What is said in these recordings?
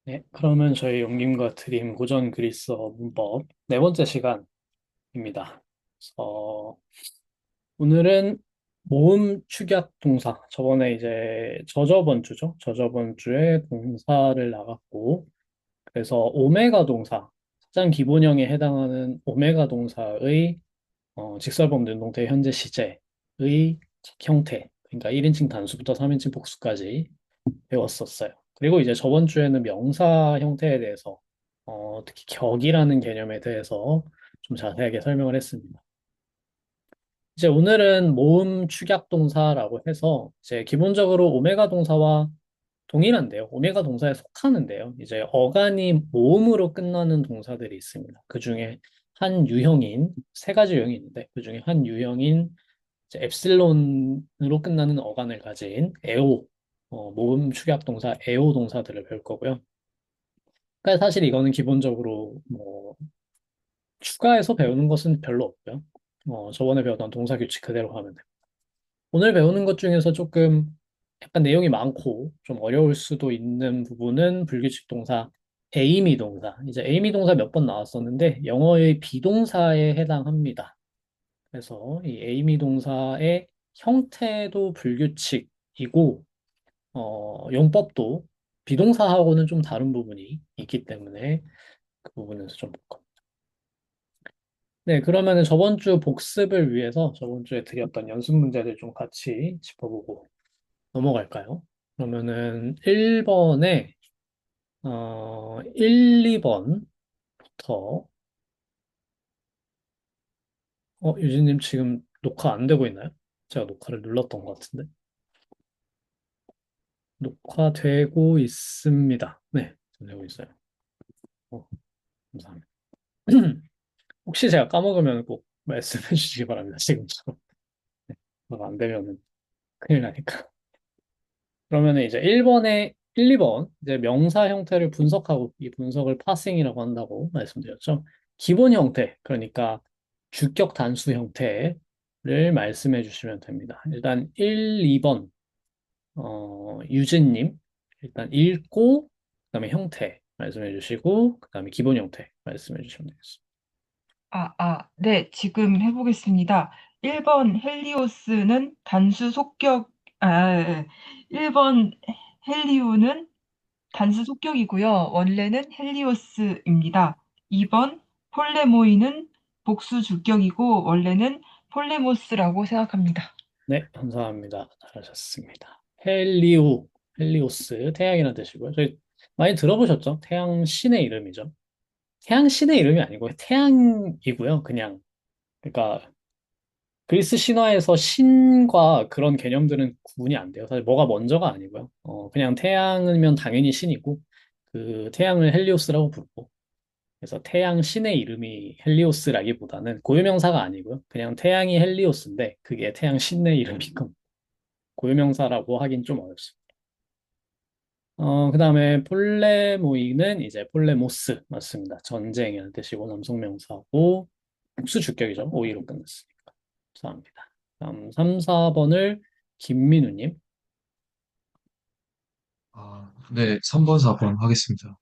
네, 그러면 저희 용님과 드림 고전 그리스어 문법 네 번째 시간입니다. 어, 오늘은 모음 축약 동사. 저번에 이제 저저번 주죠. 저저번 주에 동사를 나갔고, 그래서 오메가 동사, 가장 기본형에 해당하는 오메가 동사의 직설법 능동태 현재 시제의 형태, 그러니까 1인칭 단수부터 3인칭 복수까지 배웠었어요. 그리고 이제 저번 주에는 명사 형태에 대해서 특히 격이라는 개념에 대해서 좀 자세하게 설명을 했습니다. 이제 오늘은 모음 축약 동사라고 해서 이제 기본적으로 오메가 동사와 동일한데요. 오메가 동사에 속하는데요. 이제 어간이 모음으로 끝나는 동사들이 있습니다. 그 중에 한 유형인 세 가지 유형이 있는데 그 중에 한 유형인 이제 엡실론으로 끝나는 어간을 가진 에오, 모음 축약 동사 에오 동사들을 배울 거고요. 그러니까 사실 이거는 기본적으로 뭐 추가해서 배우는 것은 별로 없고요. 저번에 배웠던 동사 규칙 그대로 하면 돼요. 오늘 배우는 것 중에서 조금 약간 내용이 많고 좀 어려울 수도 있는 부분은 불규칙 동사 에이미 동사. 이제 에이미 동사 몇 번 나왔었는데 영어의 비동사에 해당합니다. 그래서 이 에이미 동사의 형태도 불규칙이고 용법도 비동사하고는 좀 다른 부분이 있기 때문에 그 부분에서 좀 볼 겁니다. 네, 그러면은 저번 주 복습을 위해서 저번 주에 드렸던 연습 문제들 좀 같이 짚어보고 넘어갈까요? 그러면은 1번에 1, 2번부터 유진님 지금 녹화 안 되고 있나요? 제가 녹화를 눌렀던 것 같은데. 녹화되고 있습니다. 네, 되고 있어요. 감사합니다. 혹시 제가 까먹으면 꼭 말씀해 주시기 바랍니다. 지금처럼. 네, 그거 안 되면은 큰일 나니까. 그러면 이제 1번에 1, 2번 이제 명사 형태를 분석하고 이 분석을 파싱이라고 한다고 말씀드렸죠. 기본 형태, 그러니까 주격 단수 형태를 말씀해 주시면 됩니다. 일단 1, 2번 유진님 일단 읽고 그다음에 형태 말씀해 주시고 그다음에 기본 형태 말씀해 주시면 되겠습니다. 네, 지금 해보겠습니다. 1번 헬리오스는 단수 속격, 1번 헬리오는 단수 속격이고요. 원래는 헬리오스입니다. 2번 폴레모이는 복수 주격이고 원래는 폴레모스라고 생각합니다. 네, 감사합니다. 잘하셨습니다. 헬리오스, 태양이라는 뜻이고요. 저희 많이 들어보셨죠? 태양 신의 이름이죠. 태양 신의 이름이 아니고 태양이고요. 그냥 그러니까 그리스 신화에서 신과 그런 개념들은 구분이 안 돼요. 사실 뭐가 먼저가 아니고요. 그냥 태양이면 당연히 신이고 그 태양을 헬리오스라고 부르고 그래서 태양 신의 이름이 헬리오스라기보다는 고유명사가 아니고요. 그냥 태양이 헬리오스인데 그게 태양 신의 이름인 겁니다. 고유명사라고 하긴 좀 어렵습니다. 그다음에 폴레모이는 이제 폴레모스 맞습니다. 전쟁이라는 뜻이고 남성명사고 복수 주격이죠. 오이로 끝났으니까. 감사합니다. 다음 3, 4번을 김민우님. 네, 3번, 4번 하겠습니다.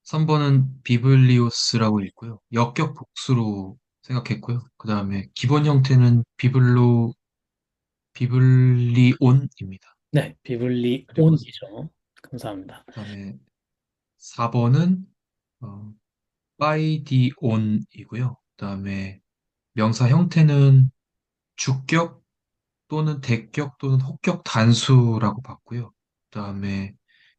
3번은 비블리오스라고 읽고요. 역격 복수로 생각했고요. 그 다음에 기본 형태는 비블리온입니다. 네, 그리고 비블리온이죠. 감사합니다. 그다음에 4번은 파이디온이고요. 그다음에 명사 형태는 주격 또는 대격 또는 혹격 단수라고 봤고요. 그다음에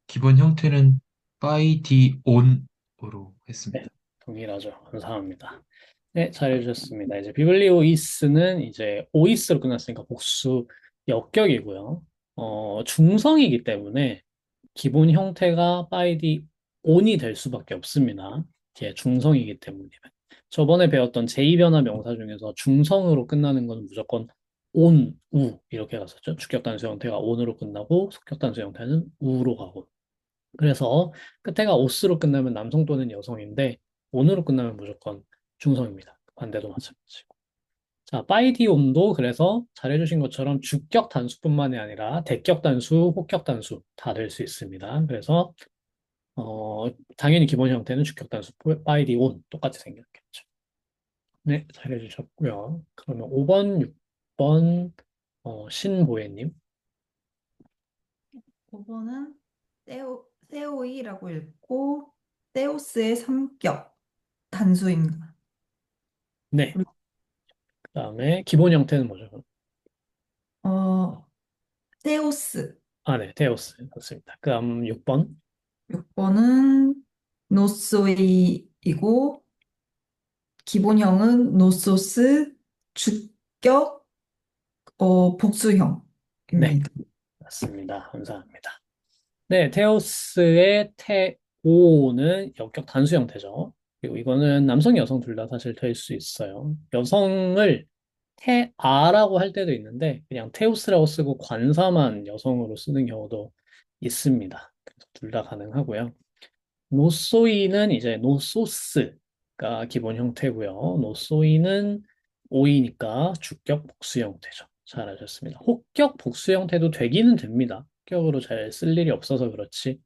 기본 형태는 파이디온으로 네, 했습니다. 동일하죠. 감사합니다. 네, 잘해주셨습니다. 이제 비블리오이스는 이제 오이스로 끝났으니까 복수 역격이고요. 중성이기 때문에 기본 형태가 바이디 온이 될 수밖에 없습니다. 이게 중성이기 때문에. 저번에 배웠던 제2변화 명사 중에서 중성으로 끝나는 건 무조건 온, 우 이렇게 갔었죠. 주격 단수 형태가 온으로 끝나고 속격 단수 형태는 우로 가고. 그래서 끝에가 오스로 끝나면 남성 또는 여성인데 온으로 끝나면 무조건 중성입니다. 반대도 마찬가지고. 자, 파이디옴도 그래서 잘해주신 것처럼 주격 단수뿐만이 아니라 대격 단수, 혹격 단수 다 될 수 있습니다. 그래서 당연히 기본 형태는 주격 단수 파일이 온 똑같이 생겼겠죠. 네, 잘해주셨고요. 그러면 5번, 6번 신보혜님. 5번은 세오이라고 읽고 세우스의 삼격 단수입니다. 네, 그리고 그다음에 기본 형태는 뭐죠? 세우스. 아, 네, 테오스 맞습니다. 그다음 6번. 6번은 노소이이고 기본형은 노소스 주격 네, 복수형입니다. 맞습니다. 감사합니다. 네, 테오스의 테오는 역격 단수 형태죠. 그리고 이거는 남성, 여성 둘 다 사실 될 수 있어요. 여성을 테아라고 할 때도 있는데 그냥 테오스라고 쓰고 관사만 여성으로 쓰는 경우도 있습니다. 둘 다 가능하고요. 노소이는 이제 노소스가 기본 형태고요. 노소이는 오이니까 주격 복수 형태죠. 잘하셨습니다. 혹격 복수 형태도 되기는 됩니다. 혹격으로 잘 쓸 일이 없어서 그렇지.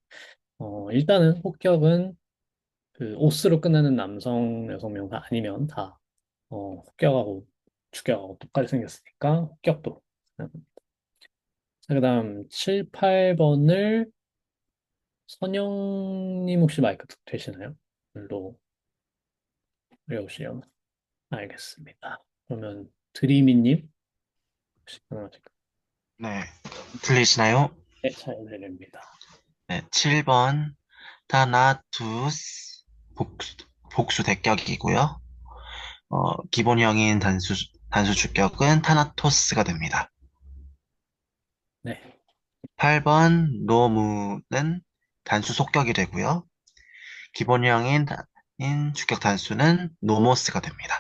일단은 혹격은 그 오스로 끝나는 남성, 여성 명사 아니면 다 혹격하고 주격하고 똑같이 생겼으니까 혹격도. 자, 그다음 7, 8번을 선영님 혹시 마이크 되시나요? 별로 어려우시려나? 알겠습니다. 그러면 드리미님 혹시 가능하실까요? 네, 들리시나요? 네, 잘 들립니다. 네, 7번 타나투스 복수, 복수 대격이고요. 기본형인 단수 주격은 타나토스가 됩니다. 네, 8번 노무는 단수 속격이 되고요. 기본형인 주격 단수는 노모스가 됩니다.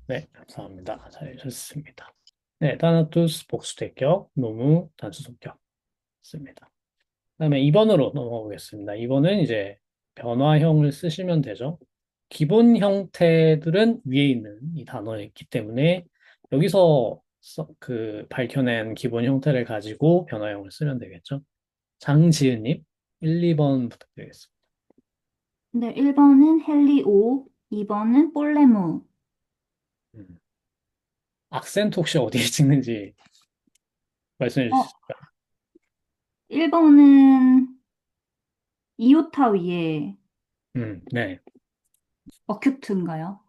네, 감사합니다. 잘하셨습니다. 네, 타나투스 복수 대격, 노무 단수 속격 습니다. 그다음에 2번으로 넘어가 보겠습니다. 2번은 이제 변화형을 쓰시면 되죠. 기본 형태들은 위에 있는 이 단어에 있기 때문에 여기서 그 밝혀낸 기본 형태를 가지고 변화형을 쓰면 되겠죠. 장지은님, 1, 2번 부탁드리겠습니다. 네, 1번은 헬리오, 2번은 볼레무. 음. 악센트 혹시 어디에 찍는지 말씀해 주실 수 어, 있을까요? 1번은 이오타 위에 네. 어큐트인가요?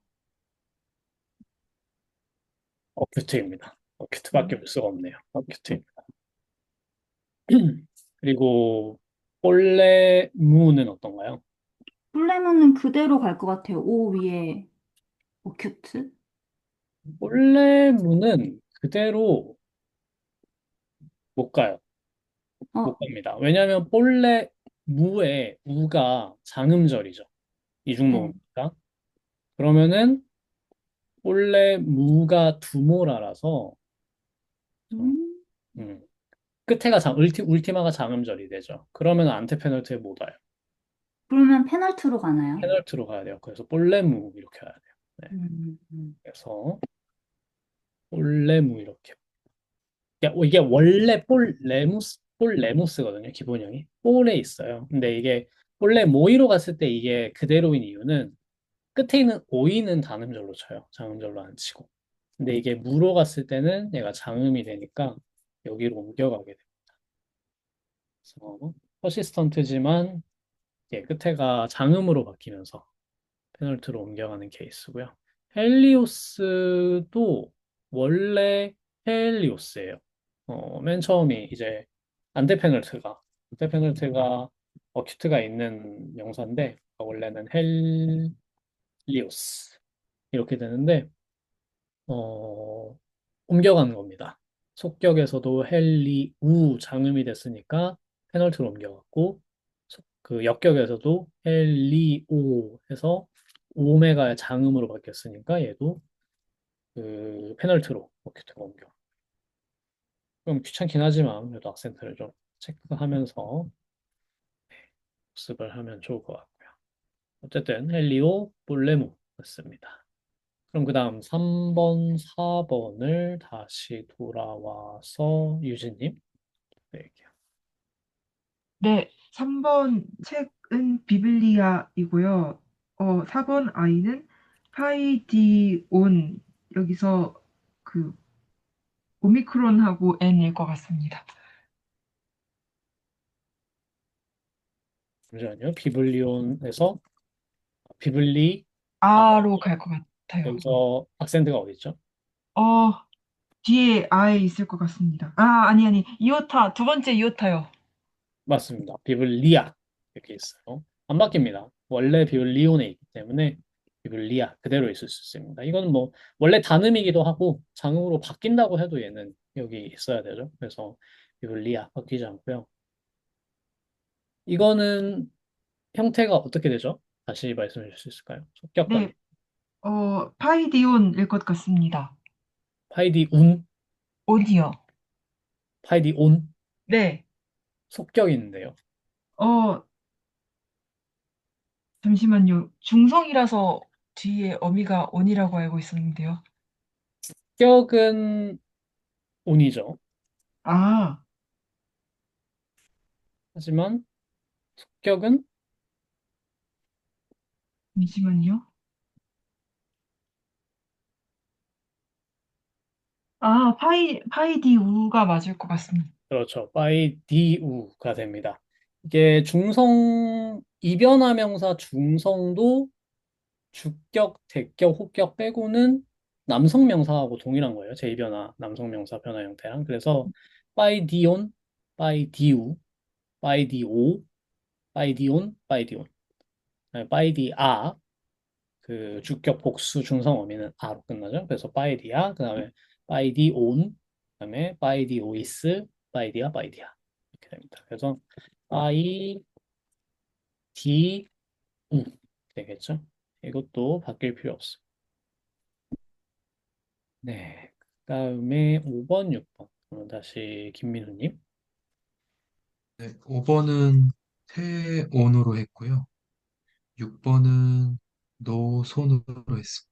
어큐트입니다. 어큐트밖에 음. 볼 수가 없네요. 어큐트입니다. 그리고 볼레무는 어떤가요? 볼레무는 그대로 갈 것 같아요. 오 위에 어큐트? 볼레무는 그대로 못 가요. 못 어, 갑니다. 왜냐하면 볼레무의 우가 장음절이죠. 네. 이중모음이니까. 그러면은 볼레무가 두모라라서 음, 음, 끝에가 울티마가 장음절이 되죠. 그러면 안테 페널티에 못 와요. 그러면 페널트로 가나요? 페널티로 가야 돼요. 그래서 볼레무 이렇게 가야 돼요. 네. 음, 음. 그래서 볼레무 이렇게. 이게 원래 볼레무스거든요. 기본형이. 볼에 있어요. 근데 이게 원래 모이로 갔을 때 이게 그대로인 이유는 끝에 있는 오이는 단음절로 쳐요. 장음절로 안 치고. 근데 이게 무로 갔을 때는 얘가 장음이 되니까 여기로 옮겨가게 돼요. 그래서 퍼시스턴트지만 끝에가 장음으로 바뀌면서 페널트로 옮겨가는 케이스고요. 헬리오스도 원래 헬리오스예요. 맨 처음이 이제 안테 페널트가 어큐트가 있는 명사인데 원래는 헬리오스 이렇게 되는데 어, 옮겨가는 겁니다. 속격에서도 헬리우 장음이 됐으니까 페널티로 옮겨갔고 그 역격에서도 헬리오 해서 오메가 장음으로 바뀌었으니까 얘도 그 페널티로 어큐트가 옮겨. 좀 귀찮긴 하지만 그래도 악센트를 좀 체크하면서 복습을 하면 좋을 것 같고요. 어쨌든 헬리오 볼레무 맞습니다. 그럼 그 다음 3번, 4번을 다시 돌아와서 유진님 드릴게요. 네, 3번 비블리아이고요. 4번 I는 파이디온, 여기서 그 오미크론하고 N일 것 같습니다. 잠시만요. 비블리온에서 비블리, 아, R로 갈 것 같아요. 여기서 악센트가 어디 있죠? 어, 뒤에 I 있을 것 같습니다. 아, 아니, 이오타, 두 번째 이오타요. 맞습니다. 비블리아 이렇게 있어요. 안 바뀝니다. 원래 비블리온에 있기 때문에 비블리아 그대로 있을 수 있습니다. 이건 뭐 원래 단음이기도 하고 장음으로 바뀐다고 해도 얘는 여기 있어야 되죠. 그래서 비블리아 바뀌지 않고요. 이거는 형태가 어떻게 되죠? 다시 말씀해 주실 수 있을까요? 속격단 네, 파이디온일 것 같습니다. 파이디운, 온이요. 파이디온 네, 속격인데요. 어, 잠시만요. 중성이라서 뒤에 어미가 온이라고 알고 있었는데요. 속격은 온이죠. 아, 하지만 속격은 잠시만요. 아, 파이디우가 맞을 것 같습니다. 그렇죠. 바이디우가 됩니다. 이게 중성 이변화 명사 중성도 주격, 대격, 호격 빼고는 남성 명사하고 동일한 거예요. 제2변화, 남성 명사 변화 형태랑. 그래서 바이디온, 바이디우, 바이디오, 바이디온, 바이디온, 바이디아, 그 주격 복수 중성 어미는 아로 끝나죠. 그래서 바이디아, 그다음에 바이디온, 그다음에 바이디오이스, 바이디아, 바이디아 이렇게 됩니다. 그래서 바이디우 되겠죠. 이것도 바뀔 필요 없어요. 네. 그다음에 5번, 6번. 그럼 다시 김민우님. 네, 5번은 태온으로 했고요. 6번은 노손으로 했습니다.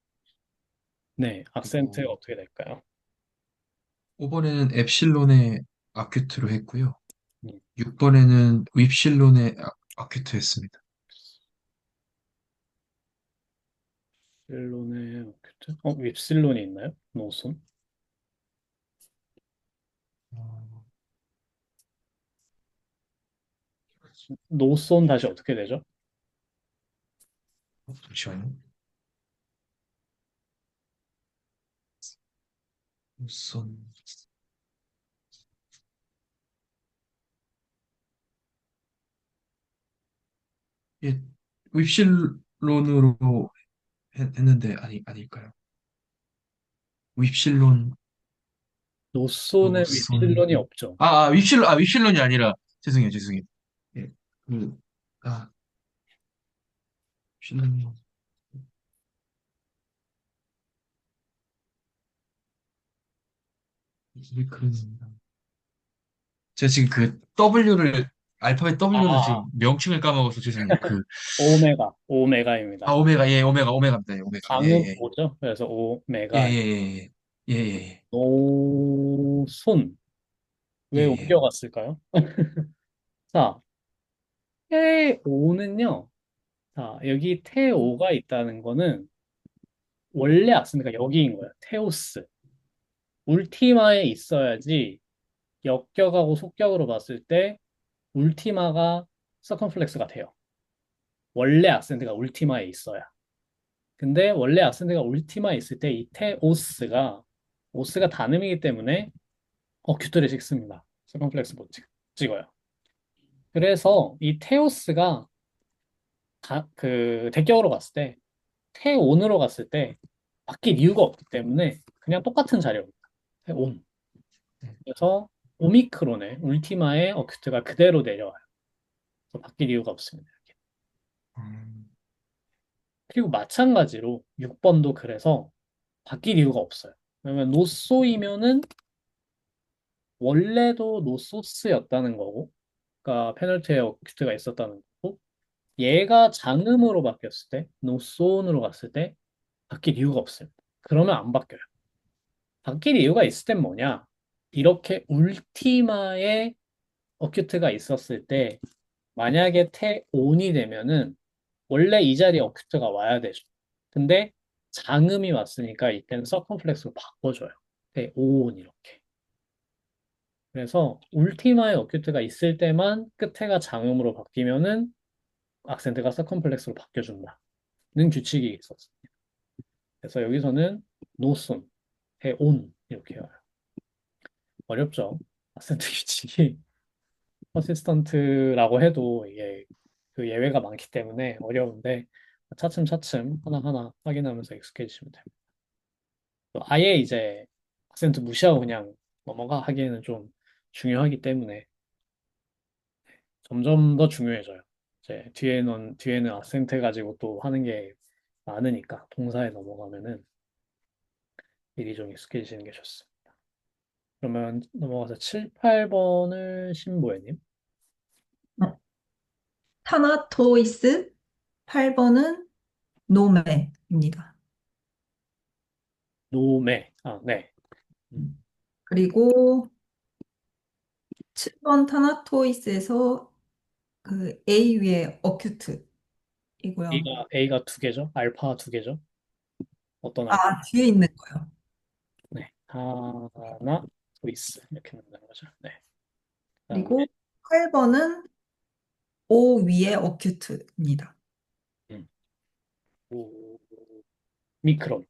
네. 악센트가 그리고 어떻게 될까요? 5번에는 엡실론의 아큐트로 했고요. 음, 6번에는 윕실론의 아큐트 했습니다. 실론의 오큐트? 윕실론이 있나요? 노손? 어, 노손 다시 어떻게 되죠? 잠시만요. 노손. 예, 윕실론으로 했는데 아닐까요? 윕실론, 노손에 노손. 윕실론이 없죠. 윕실론이 아니라 죄송해요. 예, 그, 아, 윕실론. 이게 그런 제가 지금 그 알파벳 W를 지금 아, 명칭을 까먹어서 죄송해요. 오메가입니다. 오메가입니다. 예, 오메가. 예, 장음 예, 오죠? 그래서 예, 오메가. 예, 예, 예, 예, 노손. 예, 왜 예. 옮겨갔을까요? 자, 태오는요. 자, 여기 태오가 있다는 거는 원래 악센트가 여기인 거예요. 테오스. 울티마에 있어야지 역격하고 속격으로 봤을 때 울티마가 서컴플렉스가 돼요. 원래 악센트가 울티마에 있어야. 근데 원래 악센트가 울티마에 있을 때 이 테오스가 오스가 단음이기 때문에 어큐트를 찍습니다. 서컴플렉스 못 찍어요. 그래서 이 테오스가 그 대격으로 갔을 때 태온으로 갔을 때 바뀔 이유가 없기 때문에 그냥 똑같은 자료입니다. 태온. 그래서 오미크론의 울티마의 어큐트가 그대로 내려와요. 그래서 바뀔 이유가 없습니다. 이렇게. 음, 그리고 마찬가지로 6번도 그래서 바뀔 이유가 없어요. 왜냐면 노소이면은 원래도 노소스였다는 거고, 그러니까 페널티에 어큐트가 있었다는 거고, 얘가 장음으로 바뀌었을 때, 노소온으로 갔을 때 바뀔 이유가 없어요. 그러면 안 바뀌어요. 바뀔 이유가 있을 땐 뭐냐? 이렇게 울티마에 어큐트가 있었을 때 만약에 태온이 되면은 원래 이 자리에 어큐트가 와야 되죠. 근데 장음이 왔으니까 이때는 서컴플렉스로 바꿔줘요. 태온 이렇게. 그래서 울티마에 어큐트가 있을 때만 끝에가 장음으로 바뀌면은 악센트가 서컴플렉스로 바뀌어준다는 규칙이 있었어요. 그래서 여기서는 노손, 해온 이렇게 해요. 어렵죠? 악센트 규칙이 퍼시스턴트라고 해도 이게 그 예외가 많기 때문에 어려운데 차츰차츰 하나하나 확인하면서 익숙해지시면 됩니다. 또 아예 이제 악센트 무시하고 그냥 넘어가 하기에는 좀 중요하기 때문에 점점 더 중요해져요. 이제 뒤에는 악센트 가지고 또 하는 게 많으니까 동사에 넘어가면은 미리 좀 익숙해지시는 게 좋습니다. 그러면 넘어가서 7, 8번을 신보혜님. 타나토이스 8번은 노메입니다. 노메. 아, 네. 그리고 7번 타나토이스에서 그 A 위에 어큐트이고요. A가 두 개죠? 알파 두 개죠? 어떤 알파? 아, 뒤에 있는 거요. 네. 하나, 토이스. 이렇게 넣는 거죠. 네. 그다음에 그리고 8번은 O 위에 어큐트입니다. 음, 오, 미크론의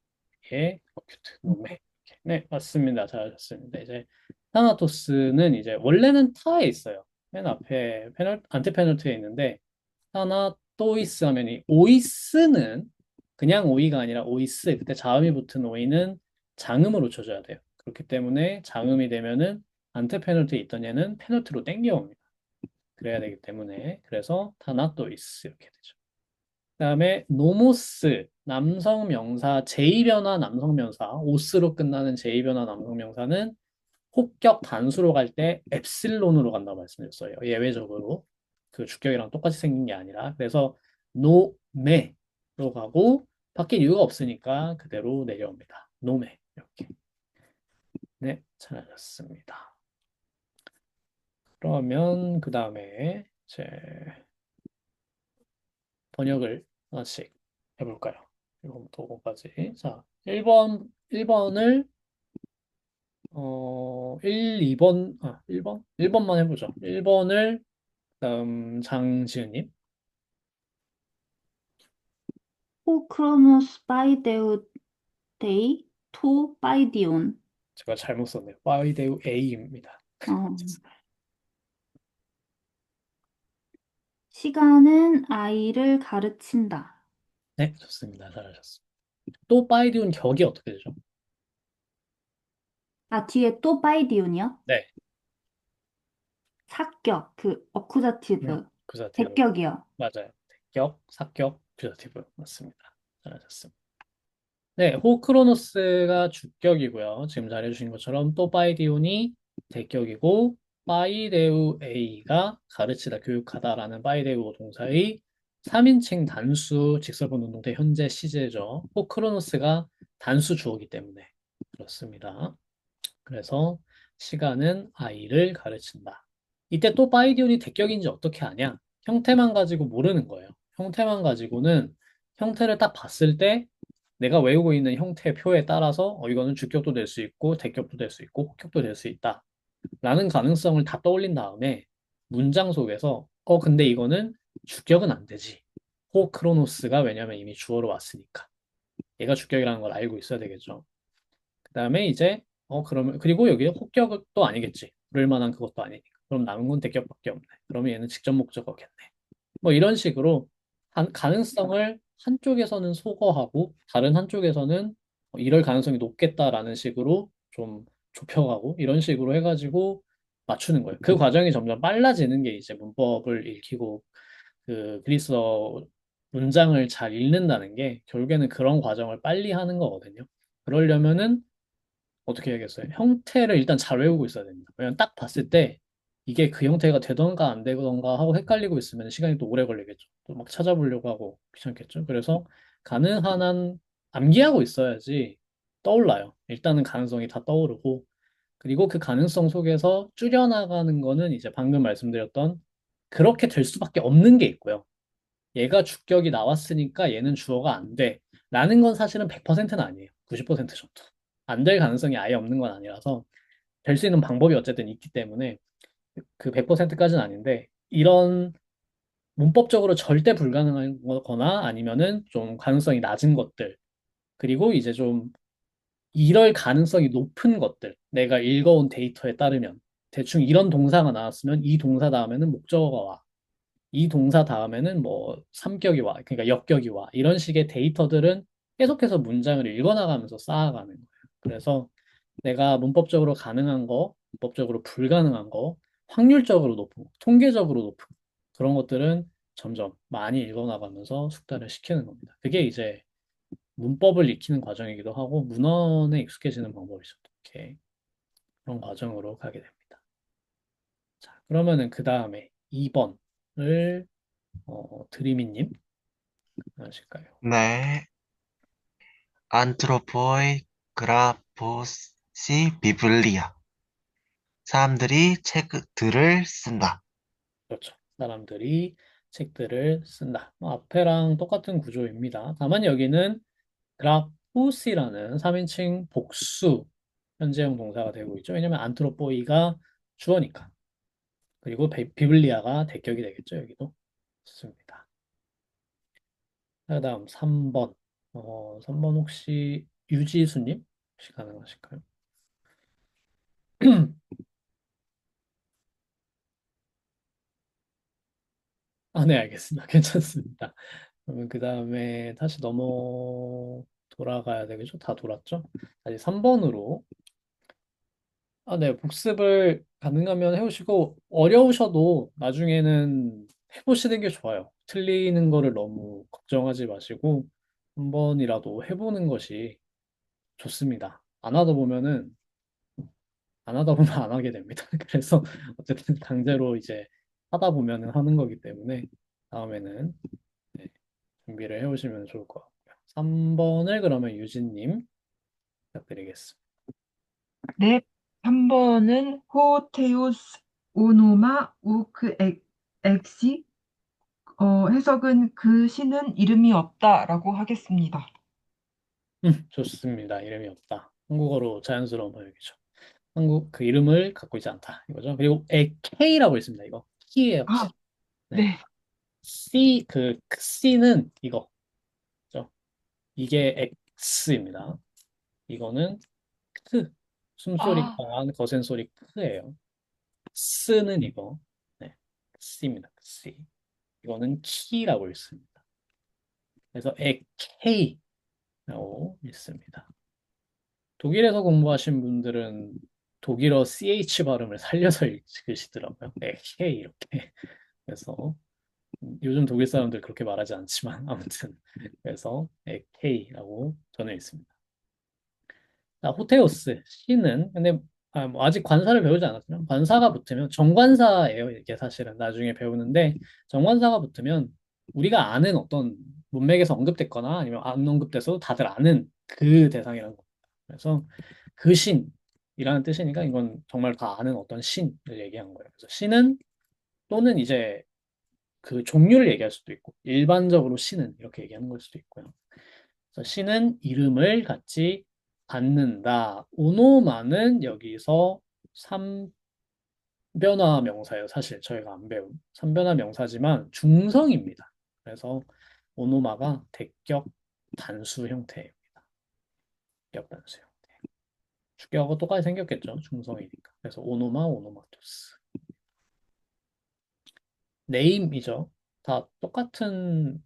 어큐트, 노메. 이렇게. 네, 맞습니다. 잘하셨습니다. 이제 타나토스는 이제 원래는 타에 있어요. 맨 앞에 안티 페널트에 있는데 타나토이스 하면 이 오이스는 그냥 오이가 아니라 오이스 그때 자음이 붙은 오이는 장음으로 쳐줘야 돼요. 그렇기 때문에 장음이 되면은 안테 페널트에 있던 얘는 페널트로 땡겨옵니다. 그래야 되기 때문에 그래서 타나토이스 이렇게 되죠. 그다음에 노모스 남성 명사 제2변화 남성 명사 오스로 끝나는 제2변화 남성 명사는 혹격 단수로 갈 때 엡실론으로 간다고 말씀드렸어요. 예외적으로 그 주격이랑 똑같이 생긴 게 아니라 그래서 노메로 가고 바뀔 이유가 없으니까 그대로 내려옵니다. 노메 이렇게. 네, 잘하셨습니다. 그러면 그 다음에 제 번역을 하나씩 해볼까요? 1번부터 5번까지. 자, 1번을 2번, 1번? 1번만 해보죠. 1번을 다음 장지은님. 호 크로노스 바이데우 데이 토 바이디온. 제가 잘못 썼네요. 파이데우 A입니다. 어, 시간은 아이를 가르친다. 네, 좋습니다. 잘하셨습니다. 또 파이디온 격이 어떻게 되죠? 아, 뒤에 또 바이디온이요? 네, 사격, 그 어쿠자티브, 구자티브. 대격이요. 맞아요. 격, 사격, 구자티브. 맞습니다. 잘하셨습니다. 네, 호크로노스가 주격이고요. 지금 잘해주신 것처럼 또 바이디온이 대격이고 바이데우 A가 가르치다, 교육하다라는 바이데우 동사의 3인칭 단수 직설분 운동태 현재 시제죠. 호크로노스가 단수 주어이기 때문에 그렇습니다. 그래서 시간은 아이를 가르친다. 이때 또 바이디온이 대격인지 어떻게 아냐? 형태만 가지고 모르는 거예요. 형태만 가지고는 형태를 딱 봤을 때 내가 외우고 있는 형태 표에 따라서 이거는 주격도 될 수 있고 대격도 될 수 있고 혹격도 될 수 있다. 라는 가능성을 다 떠올린 다음에 문장 속에서 근데 이거는 주격은 안 되지. 호 크로노스가 왜냐면 이미 주어로 왔으니까. 얘가 주격이라는 걸 알고 있어야 되겠죠. 그다음에 이제 그러면 그리고 여기 혹격도 아니겠지. 그럴 만한 그것도 아니니까. 그럼 남은 건 대격밖에 없네. 그러면 얘는 직접 목적어겠네. 뭐 이런 식으로 가능성을 한쪽에서는 소거하고 다른 한쪽에서는 이럴 가능성이 높겠다라는 식으로 좀 좁혀가고 이런 식으로 해가지고 맞추는 거예요. 그 과정이 점점 빨라지는 게 이제 문법을 읽히고 그 그리스어 문장을 잘 읽는다는 게 결국에는 그런 과정을 빨리 하는 거거든요. 그러려면은 어떻게 해야겠어요? 형태를 일단 잘 외우고 있어야 됩니다. 왜냐면 딱 봤을 때 이게 그 형태가 되던가 안 되던가 하고 헷갈리고 있으면 시간이 또 오래 걸리겠죠. 또 막 찾아보려고 하고 귀찮겠죠. 그래서 가능한 한 암기하고 있어야지 떠올라요. 일단은 가능성이 다 떠오르고 그리고 그 가능성 속에서 줄여나가는 거는 이제 방금 말씀드렸던 그렇게 될 수밖에 없는 게 있고요. 얘가 주격이 나왔으니까 얘는 주어가 안 돼. 라는 건 사실은 100%는 아니에요. 90% 정도. 안 될 가능성이 아예 없는 건 아니라서 될 수 있는 방법이 어쨌든 있기 때문에 그 100%까지는 아닌데 이런 문법적으로 절대 불가능한 거나 아니면은 좀 가능성이 낮은 것들 그리고 이제 좀 이럴 가능성이 높은 것들 내가 읽어온 데이터에 따르면 대충 이런 동사가 나왔으면 이 동사 다음에는 목적어가 와. 이 동사 다음에는 뭐 삼격이 와. 그러니까 역격이 와. 이런 식의 데이터들은 계속해서 문장을 읽어나가면서 쌓아가는 거예요. 그래서 내가 문법적으로 가능한 거, 문법적으로 불가능한 거, 확률적으로 높은 거, 통계적으로 높은 거, 그런 것들은 점점 많이 읽어나가면서 숙달을 시키는 겁니다. 그게 이제 문법을 익히는 과정이기도 하고 문헌에 익숙해지는 방법이죠. 이렇게 그런 과정으로 가게 됩니다. 자, 그러면은 그 다음에 2번을 드리미님 하실까요? 네. 안트로포이 그라포시 비블리아. 사람들이 책들을 쓴다. 그렇죠. 사람들이 책들을 쓴다. 뭐 앞에랑 똑같은 구조입니다. 다만 여기는 그라푸시라는 3인칭 복수 현재형 동사가 되고 있죠. 왜냐면 안트로포이가 주어니까. 그리고 비블리아가 대격이 되겠죠. 여기도. 좋습니다. 그다음 3번. 3번 혹시 유지수님? 혹시 가능하실까요? 아, 네, 알겠습니다. 괜찮습니다. 그러면 그 다음에 다시 돌아가야 되겠죠? 다 돌았죠? 다시 3번으로. 아, 네, 복습을 가능하면 해오시고, 어려우셔도 나중에는 해보시는 게 좋아요. 틀리는 거를 너무 걱정하지 마시고, 한 번이라도 해보는 것이 좋습니다. 안 하다 보면 안 하게 됩니다. 그래서 어쨌든 강제로 이제 하다 보면은 하는 거기 때문에 다음에는 네, 준비를 해오시면 좋을 것 같고요. 3번을 그러면 유진님 부탁드리겠습니다. 네. 3번은 호테우스 오노마 우크 엑시 해석은 그 신은 이름이 없다라고 하겠습니다. 좋습니다. 이름이 없다. 한국어로 자연스러운 번역이죠. 한국 그 이름을 갖고 있지 않다. 이거죠. 그리고 K라고 있습니다. 이거 K예요. 아, 네. 네. 그 C는 이거. 죠. 이게 X입니다. 이거는 크. 숨소리 아, 강한 거센 소리 크예요. 쓰는 이거. 네. C입니다. C. 이거는 키라고 있습니다. 그래서 K라고 있습니다. 독일에서 공부하신 분들은 독일어 CH 발음을 살려서 읽으시더라고요. K 이렇게. 그래서 요즘 독일 사람들 그렇게 말하지 않지만 아무튼 그래서 K라고 전해 있습니다. 자, 호테우스 C는 근데 뭐 아직 관사를 배우지 않았잖아요. 관사가 붙으면 정관사예요. 이게 사실은 나중에 배우는데 정관사가 붙으면 우리가 아는 어떤 문맥에서 언급됐거나 아니면 안 언급돼서 다들 아는 그 대상이라는 겁니다. 그래서 그 신이라는 뜻이니까 이건 정말 다 아는 어떤 신을 얘기한 거예요. 그래서 신은 또는 이제 그 종류를 얘기할 수도 있고 일반적으로 신은 이렇게 얘기하는 걸 수도 있고요. 그래서 신은 이름을 같이 갖는다. 오노마는 여기서 삼변화 명사예요. 사실 저희가 안 배운 삼변화 명사지만 중성입니다. 그래서 오노마가 대격 단수 형태입니다. 대격 단수 형태. 주격하고 똑같이 생겼겠죠. 중성이니까. 그래서 오노마, 오노마토스. 네임이죠. 다 똑같은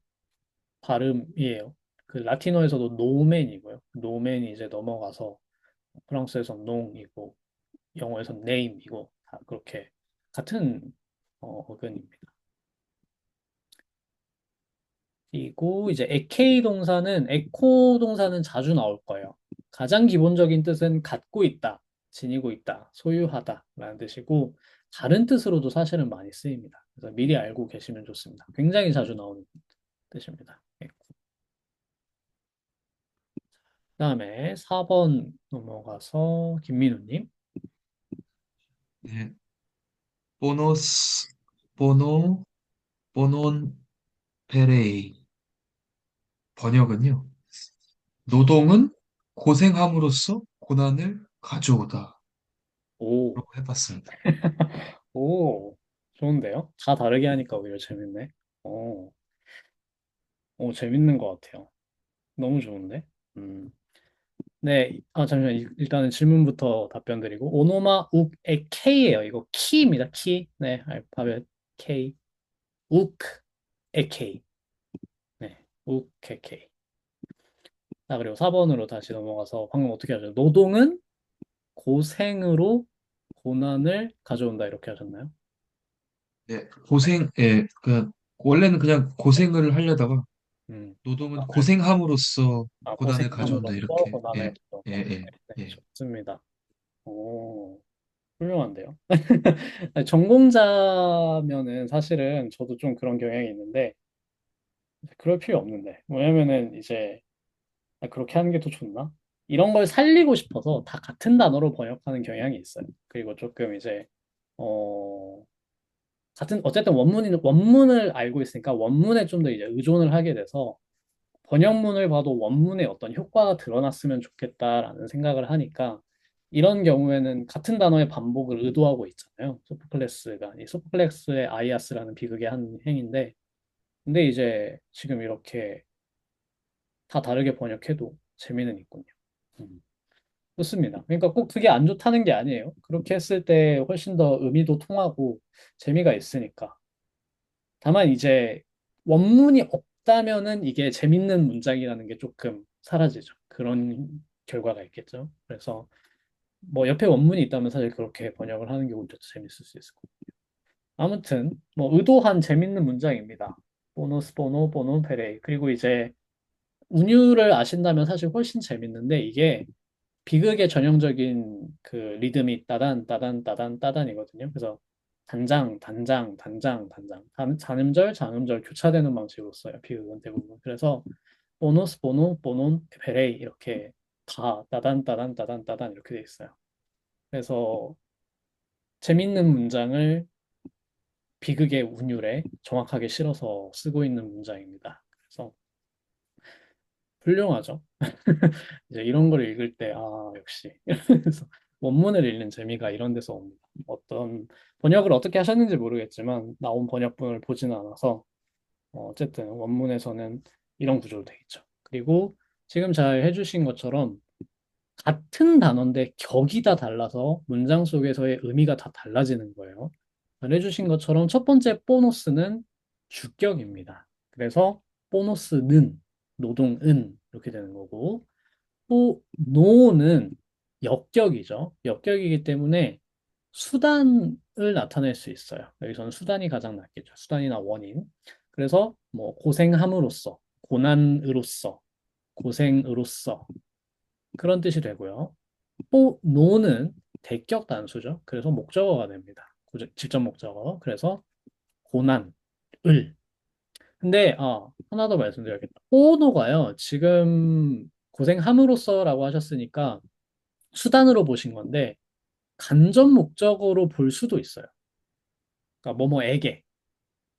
발음이에요. 그 라틴어에서도 노맨이고요. 노맨이 이제 넘어가서 프랑스에서 농이고 영어에서 name이고 다 그렇게 같은 어근입니다. 그리고 이제 에케이 동사는 에코 동사는 자주 나올 거예요. 가장 기본적인 뜻은 갖고 있다, 지니고 있다, 소유하다라는 뜻이고 다른 뜻으로도 사실은 많이 쓰입니다. 그래서 미리 알고 계시면 좋습니다. 굉장히 자주 나오는 뜻입니다. 에코. 그다음에 4번 넘어가서 김민우님. 예. 보너스, 보노, 보논, 페레이. 번역은요. 노동은 고생함으로써 고난을 가져오다. 오, 라고 해봤습니다. 오, 좋은데요? 다 다르게 하니까 오히려 재밌네. 오, 오, 재밌는 것 같아요. 너무 좋은데? 음. 네, 잠시만. 일단은 질문부터 답변 드리고. 오노마 욱의 K예요. 이거 키입니다. 키. 네, 알파벳 K. 욱의 K. 네, 욱의 K. 자, 그리고 4번으로 다시 넘어가서 방금 어떻게 하셨죠? 노동은 고생으로 고난을 가져온다. 이렇게 하셨나요? 네, 예, 원래는 그냥 고생을 하려다가 음. 노동은 고생함으로써 고난을 가져온다. 고생함으로써 이렇게. 고난을 예, 예, 가져온다. 예, 네, 예. 좋습니다. 오, 훌륭한데요? 아니, 전공자면은 사실은 저도 좀 그런 경향이 있는데, 그럴 필요 없는데. 왜냐면은 이제, 그렇게 하는 게 더 좋나? 이런 걸 살리고 싶어서 다 같은 단어로 번역하는 경향이 있어요. 그리고 조금 이제, 어, 어쨌든 원문을 알고 있으니까 원문에 좀 더 이제 의존을 하게 돼서 번역문을 봐도 원문에 어떤 효과가 드러났으면 좋겠다라는 생각을 하니까 이런 경우에는 같은 단어의 반복을 의도하고 있잖아요. 소포클레스가 이 소포클레스의 아이아스라는 비극의 한 행인데 근데 이제 지금 이렇게 다 다르게 번역해도 재미는 있군요. 음, 좋습니다. 그러니까 꼭 그게 안 좋다는 게 아니에요. 그렇게 했을 때 훨씬 더 의미도 통하고 재미가 있으니까. 다만 이제 원문이 없다면은 이게 재밌는 문장이라는 게 조금 사라지죠. 그런 결과가 있겠죠. 그래서 뭐 옆에 원문이 있다면 사실 그렇게 번역을 하는 게 오히려 더 재밌을 수 있을 거고. 아무튼 뭐 의도한 재밌는 문장입니다. 보너스 보노 보노 페레이. 그리고 이제 운율을 아신다면 사실 훨씬 재밌는데 이게 비극의 전형적인 그 리듬이 따단 따단 따단 따단이거든요. 그래서 단장 단장 단장 단장 잔음절 장음절 교차되는 방식으로 써요. 비극은 대부분. 그래서 보노스 보노 보논 베레이 이렇게 다 따단 따단 따단 따단 이렇게 돼 있어요. 그래서 재밌는 문장을 비극의 운율에 정확하게 실어서 쓰고 있는 문장입니다. 그래서 훌륭하죠. 이제 이런 걸 읽을 때, 역시. 그래서 원문을 읽는 재미가 이런 데서 옵니다. 어떤 번역을 어떻게 하셨는지 모르겠지만, 나온 번역본을 보지는 않아서, 어쨌든 원문에서는 이런 구조로 되어 있죠. 그리고 지금 잘 해주신 것처럼, 같은 단어인데 격이 다 달라서 문장 속에서의 의미가 다 달라지는 거예요. 잘 해주신 것처럼 첫 번째 보너스는 주격입니다. 그래서 보너스는, 노동은 이렇게 되는 거고, 또 노는 역격이죠. 역격이기 때문에 수단을 나타낼 수 있어요. 여기서는 수단이 가장 낫겠죠. 수단이나 원인. 그래서 뭐 고생함으로써, 고난으로써, 고생으로써 그런 뜻이 되고요. 또 노는 대격 단수죠. 그래서 목적어가 됩니다. 직접 목적어. 그래서 고난, 을. 근데 하나 더 말씀드려야겠다. 오노가요. 지금 고생함으로써라고 하셨으니까 수단으로 보신 건데 간접 목적어로 볼 수도 있어요. 그러니까 뭐뭐에게.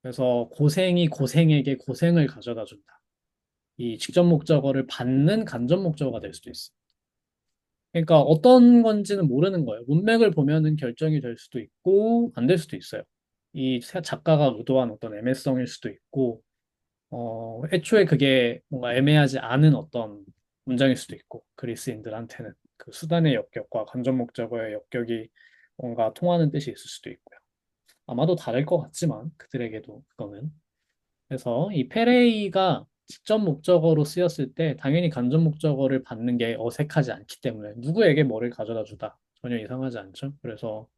그래서 고생이 고생에게 고생을 가져다 준다. 이 직접 목적어를 받는 간접 목적어가 될 수도 있어요. 그러니까 어떤 건지는 모르는 거예요. 문맥을 보면은 결정이 될 수도 있고 안 될 수도 있어요. 이 작가가 의도한 어떤 애매성일 수도 있고 애초에 그게 뭔가 애매하지 않은 어떤 문장일 수도 있고 그리스인들한테는 그 수단의 역격과 간접 목적어의 역격이 뭔가 통하는 뜻이 있을 수도 있고요. 아마도 다를 것 같지만 그들에게도 그거는 그래서 이 페레이가 직접 목적어로 쓰였을 때 당연히 간접 목적어를 받는 게 어색하지 않기 때문에 누구에게 뭐를 가져다 주다 전혀 이상하지 않죠. 그래서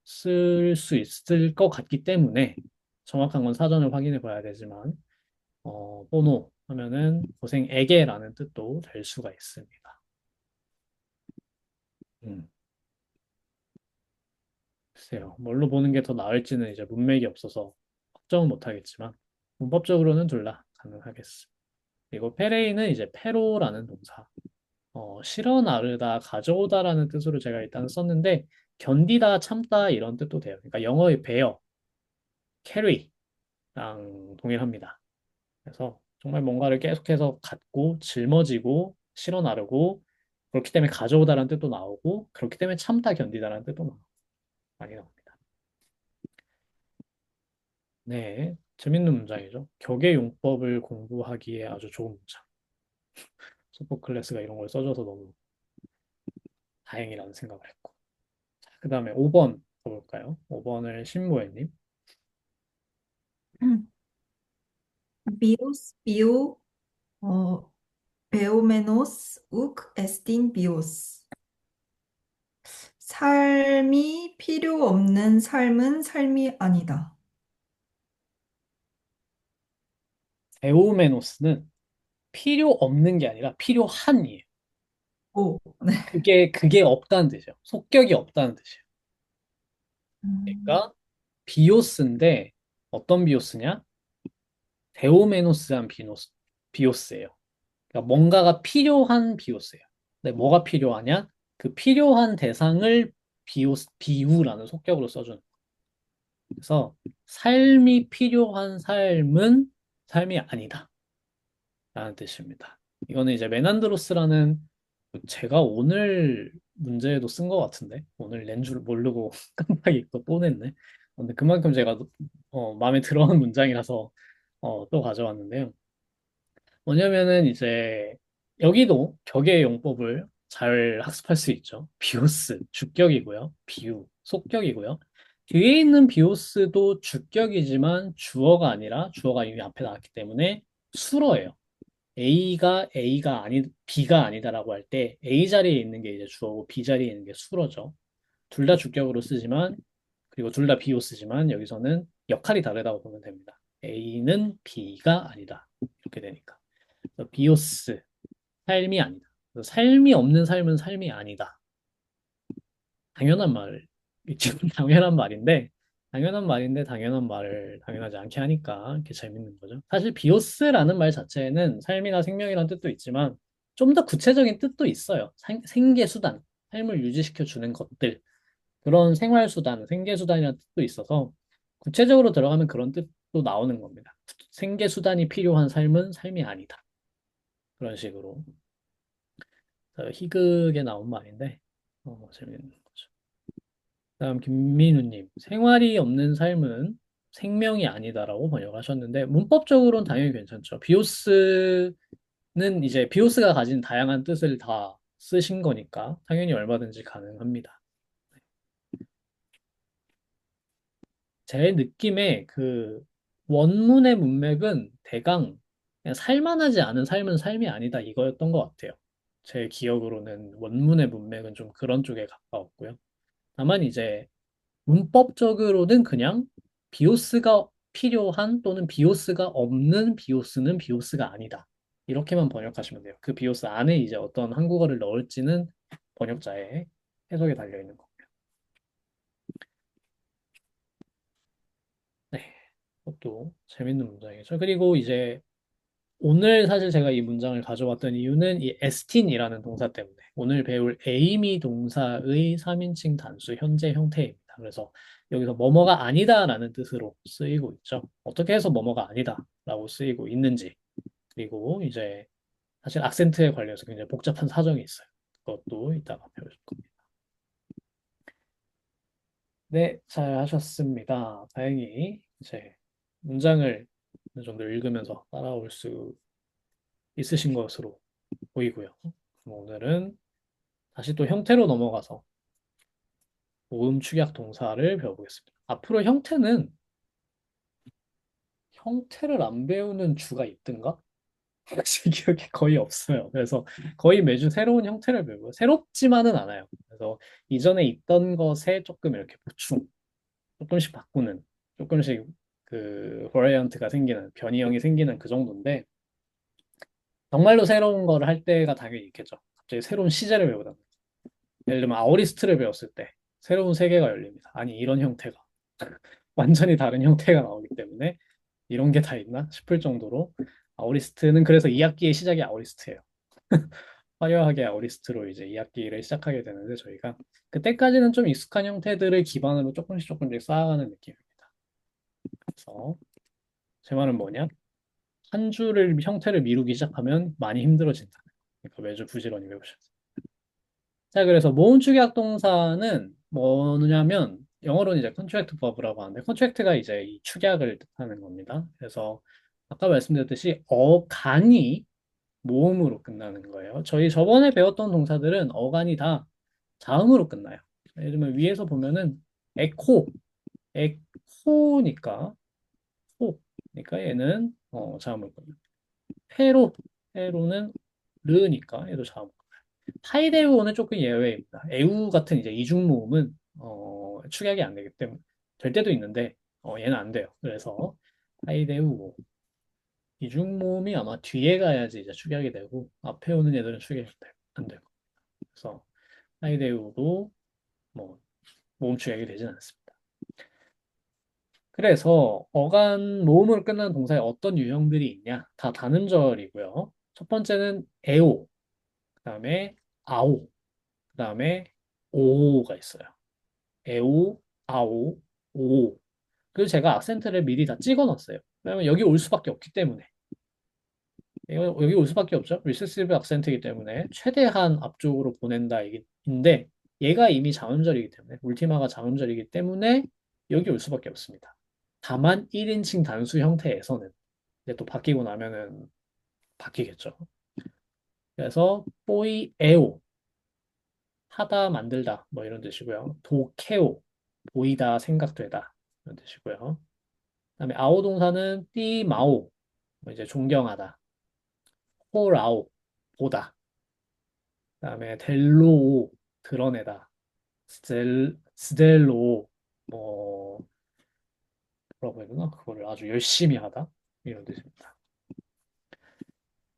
쓸 수 있을 것 같기 때문에 정확한 건 사전을 확인해 봐야 되지만 보노 하면은 고생에게라는 뜻도 될 수가 있습니다. 음, 글쎄요. 뭘로 보는 게 더 나을지는 이제 문맥이 없어서 확정은 못하겠지만 문법적으로는 둘 다 가능하겠습니다. 그리고 페레이는 이제 페로라는 동사, 실어 나르다, 가져오다라는 뜻으로 제가 일단 썼는데 견디다, 참다 이런 뜻도 돼요. 그러니까 영어의 bear, carry랑 동일합니다. 그래서 정말 뭔가를 계속해서 갖고 짊어지고 실어 나르고 그렇기 때문에 가져오다라는 뜻도 나오고 그렇기 때문에 참다 견디다라는 뜻도 많이 나옵니다. 네, 재밌는 문장이죠. 격의 용법을 공부하기에 아주 좋은 문장. 소포클레스가 이런 걸 써줘서 너무 다행이라는 생각을 했고. 그 다음에 5번 가볼까요? 5번을 신보혜님. 비오스, 비오, 어, 베오메노스, 욱, 에스틴, 비오스. 삶이 필요 없는 삶은 삶이 아니다. 에우메노스는 필요 없는 게 아니라 필요한이에요. 오, 네. 그게 없다는 뜻이에요. 속격이 없다는 뜻이에요. 음, 그러니까 비오스인데 어떤 비오스냐? 데오메노스한 비오스예요. 그러니까 뭔가가 필요한 비오스예요. 근데 뭐가 필요하냐? 그 필요한 대상을 비우라는 속격으로 써주는 거예요. 그래서 삶이 필요한 삶은 삶이 아니다. 라는 뜻입니다. 이거는 이제 메난드로스라는 제가 오늘 문제에도 쓴 것 같은데 오늘 낸 줄 모르고 깜빡 잊고 또 냈네. 근데 그만큼 제가 마음에 들어하는 문장이라서 또 가져왔는데요. 뭐냐면은 이제 여기도 격의 용법을 잘 학습할 수 있죠. 비오스 주격이고요. 비유 속격이고요. 뒤에 있는 비오스도 주격이지만 주어가 아니라 주어가 이미 앞에 나왔기 때문에 수어예요. A가 아니 B가 아니다라고 할 때 A 자리에 있는 게 이제 주어고 B 자리에 있는 게 수어죠. 둘 다 주격으로 쓰지만 그리고 둘 다 비오스지만 여기서는 역할이 다르다고 보면 됩니다. A는 B가 아니다. 이렇게 되니까. 그래서 비오스 삶이 아니다. 그래서 삶이 없는 삶은 삶이 아니다. 당연한 말, 지금 당연한 말인데 당연한 말을 당연하지 않게 하니까 이렇게 재밌는 거죠. 사실 비오스라는 말 자체에는 삶이나 생명이라는 뜻도 있지만 좀 더 구체적인 뜻도 있어요. 생계수단, 삶을 유지시켜 주는 것들, 그런 생활수단, 생계수단이라는 뜻도 있어서 구체적으로 들어가면 그런 뜻도 나오는 겁니다. 생계수단이 필요한 삶은 삶이 아니다. 그런 식으로. 희극에 나온 말인데 재밌는 거죠. 다음 김민우님, 생활이 없는 삶은 생명이 아니다라고 번역하셨는데 문법적으로는 당연히 괜찮죠. 비오스는 이제 비오스가 가진 다양한 뜻을 다 쓰신 거니까 당연히 얼마든지 가능합니다. 제 느낌에 그 원문의 문맥은 대강 그냥 살만하지 않은 삶은 삶이 아니다 이거였던 것 같아요. 제 기억으로는 원문의 문맥은 좀 그런 쪽에 가까웠고요. 다만 이제 문법적으로는 그냥 비오스가 필요한 또는 비오스가 없는 비오스는 비오스가 아니다. 이렇게만 번역하시면 돼요. 그 비오스 안에 이제 어떤 한국어를 넣을지는 번역자의 해석에 달려 있는 거고요. 네, 그것도 재밌는 문장이죠. 그리고 이제 오늘 사실 제가 이 문장을 가져왔던 이유는 이 에스틴이라는 동사 때문에 오늘 배울 에이미 동사의 3인칭 단수 현재 형태입니다. 그래서 여기서 뭐뭐가 아니다라는 뜻으로 쓰이고 있죠. 어떻게 해서 뭐뭐가 아니다라고 쓰이고 있는지 그리고 이제 사실 악센트에 관련해서 굉장히 복잡한 사정이 있어요. 그것도 이따가 배울 겁니다. 네, 잘 하셨습니다. 다행히 이제 문장을 어느 정도 읽으면서 따라올 수 있으신 것으로 보이고요. 그럼 오늘은 다시 또 형태로 넘어가서 모음 축약 동사를 배워보겠습니다. 앞으로 형태를 안 배우는 주가 있든가? 제 기억에 거의 없어요. 그래서 거의 매주 새로운 형태를 배우고요. 새롭지만은 않아요. 그래서 이전에 있던 것에 조금 이렇게 보충, 조금씩 바꾸는, 조금씩 그 버라이언트가 생기는, 변이형이 생기는 그 정도인데 정말로 새로운 걸 할 때가 당연히 있겠죠. 갑자기 새로운 시제를 배우다. 예를 들면 아오리스트를 배웠을 때 새로운 세계가 열립니다. 아니 이런 형태가 완전히 다른 형태가 나오기 때문에 이런 게 다 있나 싶을 정도로 아오리스트는 그래서 2학기의 시작이 아오리스트예요. 화려하게 아오리스트로 이제 2학기를 시작하게 되는데 저희가 그때까지는 좀 익숙한 형태들을 기반으로 조금씩 쌓아가는 느낌입니다. 그래서 제 말은 뭐냐? 한 줄을 형태를 미루기 시작하면 많이 힘들어진다. 그러니까 매주 부지런히 외우셔야 돼요. 자, 그래서 모음 축약 동사는 뭐냐면 영어로는 이제 컨트랙트 버브라고 하는데 컨트랙트가 이제 이 축약을 뜻하는 겁니다. 그래서 아까 말씀드렸듯이 어간이 모음으로 끝나는 거예요. 저희 저번에 배웠던 동사들은 어간이 다 자음으로 끝나요. 예를 들면 위에서 보면은 에코, 에코니까 호니까 얘는 자음으로 끝나요. 회로, 회로는 르니까 얘도 자음으로 끝나요. 파이데우어는 조금 예외입니다. 에우 같은 이제 이중 모음은 축약이 안 되기 때문에 될 때도 있는데 얘는 안 돼요. 그래서 파이데우어 이중 모음이 아마 뒤에 가야지 이제 축약이 되고 앞에 오는 얘들은 축약이 안 되고 그래서 파이데우도 뭐 모음 축약이 되진 않습니다. 그래서 어간 모음으로 끝나는 동사에 어떤 유형들이 있냐? 다 다음절이고요. 첫 번째는 에오, 그다음에 아오, 그다음에 오가 있어요. 에오, 아오, 오. 그리고 제가 악센트를 미리 다 찍어 놨어요. 왜냐면 여기 올 수밖에 없기 때문에. 여기 올 수밖에 없죠. 리세시브 악센트이기 때문에 최대한 앞쪽으로 보낸다 인데 얘가 이미 장음절이기 때문에 울티마가 장음절이기 때문에 여기 올 수밖에 없습니다. 다만 1인칭 단수 형태에서는 이제 또 바뀌고 나면은 바뀌겠죠. 그래서 뽀이 에오 하다 만들다 뭐 이런 뜻이고요. 도케오 보이다 생각되다 이런 뜻이고요. 그다음에 아오 동사는 띠마오 뭐 이제 존경하다. 호라오 보다. 그다음에 델로오 드러내다. 스델로 뭐 뭐라고 해야 되나? 그거를 아주 열심히 하다 이런 뜻입니다.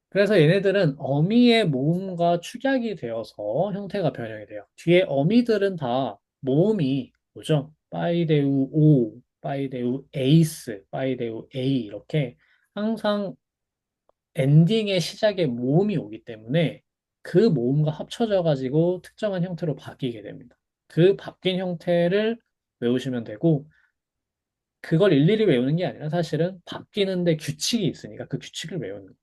그래서 얘네들은 어미의 모음과 축약이 되어서 형태가 변형이 돼요. 뒤에 어미들은 다 모음이 뭐죠? 빠이데우 오, 빠이데우 에이스, 빠이데우 에이 이렇게 항상 엔딩의 시작에 모음이 오기 때문에 그 모음과 합쳐져 가지고 특정한 형태로 바뀌게 됩니다. 그 바뀐 형태를 외우시면 되고 그걸 일일이 외우는 게 아니라 사실은 바뀌는데 규칙이 있으니까 그 규칙을 외우는 거예요.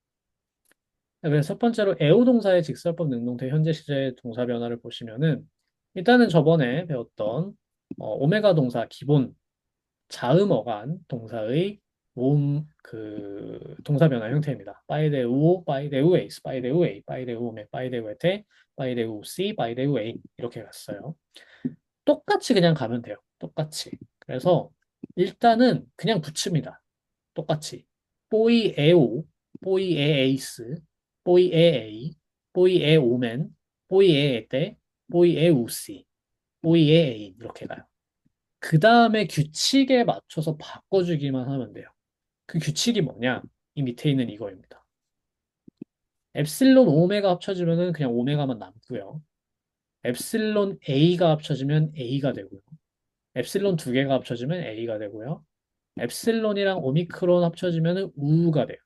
그래서 첫 번째로 애호동사의 직설법 능동태 현재 시제 동사 변화를 보시면은 일단은 저번에 배웠던 오메가 동사 기본 자음 어간 동사의 모음 그 동사 변화 형태입니다. 바이데우, 바이데우 에이스, 바이데우 에이, 바이데우 오메, 바이데우 에테, 바이데우 시, 바이데우 에이 이렇게 갔어요. 똑같이 그냥 가면 돼요. 똑같이. 그래서 일단은 그냥 붙입니다. 똑같이. 뽀이 에오, 뽀이 에 에이스, 뽀이 에 에이, 뽀이 에 오멘, 뽀이 에 에테, 뽀이 에 우시, 뽀이 에 에인 이렇게 가요. 그 다음에 규칙에 맞춰서 바꿔주기만 하면 돼요. 그 규칙이 뭐냐? 이 밑에 있는 이거입니다. 엡실론 오메가 합쳐지면은 그냥 오메가만 남고요. 엡실론 A가 합쳐지면 A가 되고요. 엡실론 두 개가 합쳐지면 A가 되고요. 엡실론이랑 오미크론 합쳐지면 우가 돼요.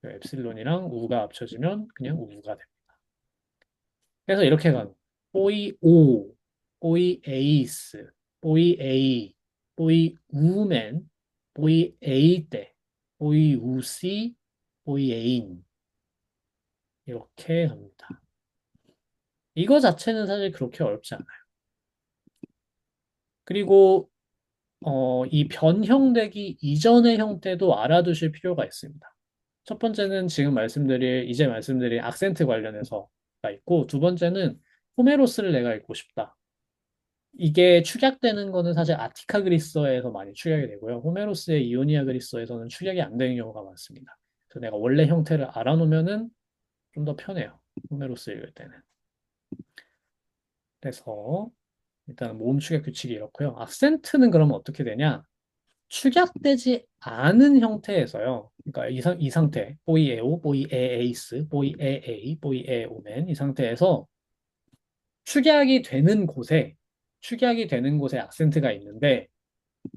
엡실론이랑 우가 합쳐지면 그냥 우가 됩니다. 그래서 이렇게 가는 뽀이 오, 뽀이 에이스, 뽀이 에이, 뽀이 우맨, 뽀이 에이때, 뽀이 우시, 뽀이 에인 이렇게 합니다. 이거 자체는 사실 그렇게 어렵지 않아요. 그리고 이 변형되기 이전의 형태도 알아두실 필요가 있습니다. 첫 번째는 이제 말씀드릴 악센트 관련해서가 있고, 두 번째는 호메로스를 내가 읽고 싶다. 이게 축약되는 거는 사실 아티카 그리스어에서 많이 축약이 되고요. 호메로스의 이오니아 그리스어에서는 축약이 안 되는 경우가 많습니다. 그래서 내가 원래 형태를 알아놓으면은 좀 더 편해요. 호메로스 읽을 때는. 그래서 일단 모음 축약 규칙이 이렇고요. 악센트는 그러면 어떻게 되냐? 축약되지 않은 형태에서요. 그러니까 이 상태, 보이에오, 보이에에이스, 보이에에이, 보이에오멘 이 상태에서 축약이 되는 곳에 축약이 되는 곳에 악센트가 있는데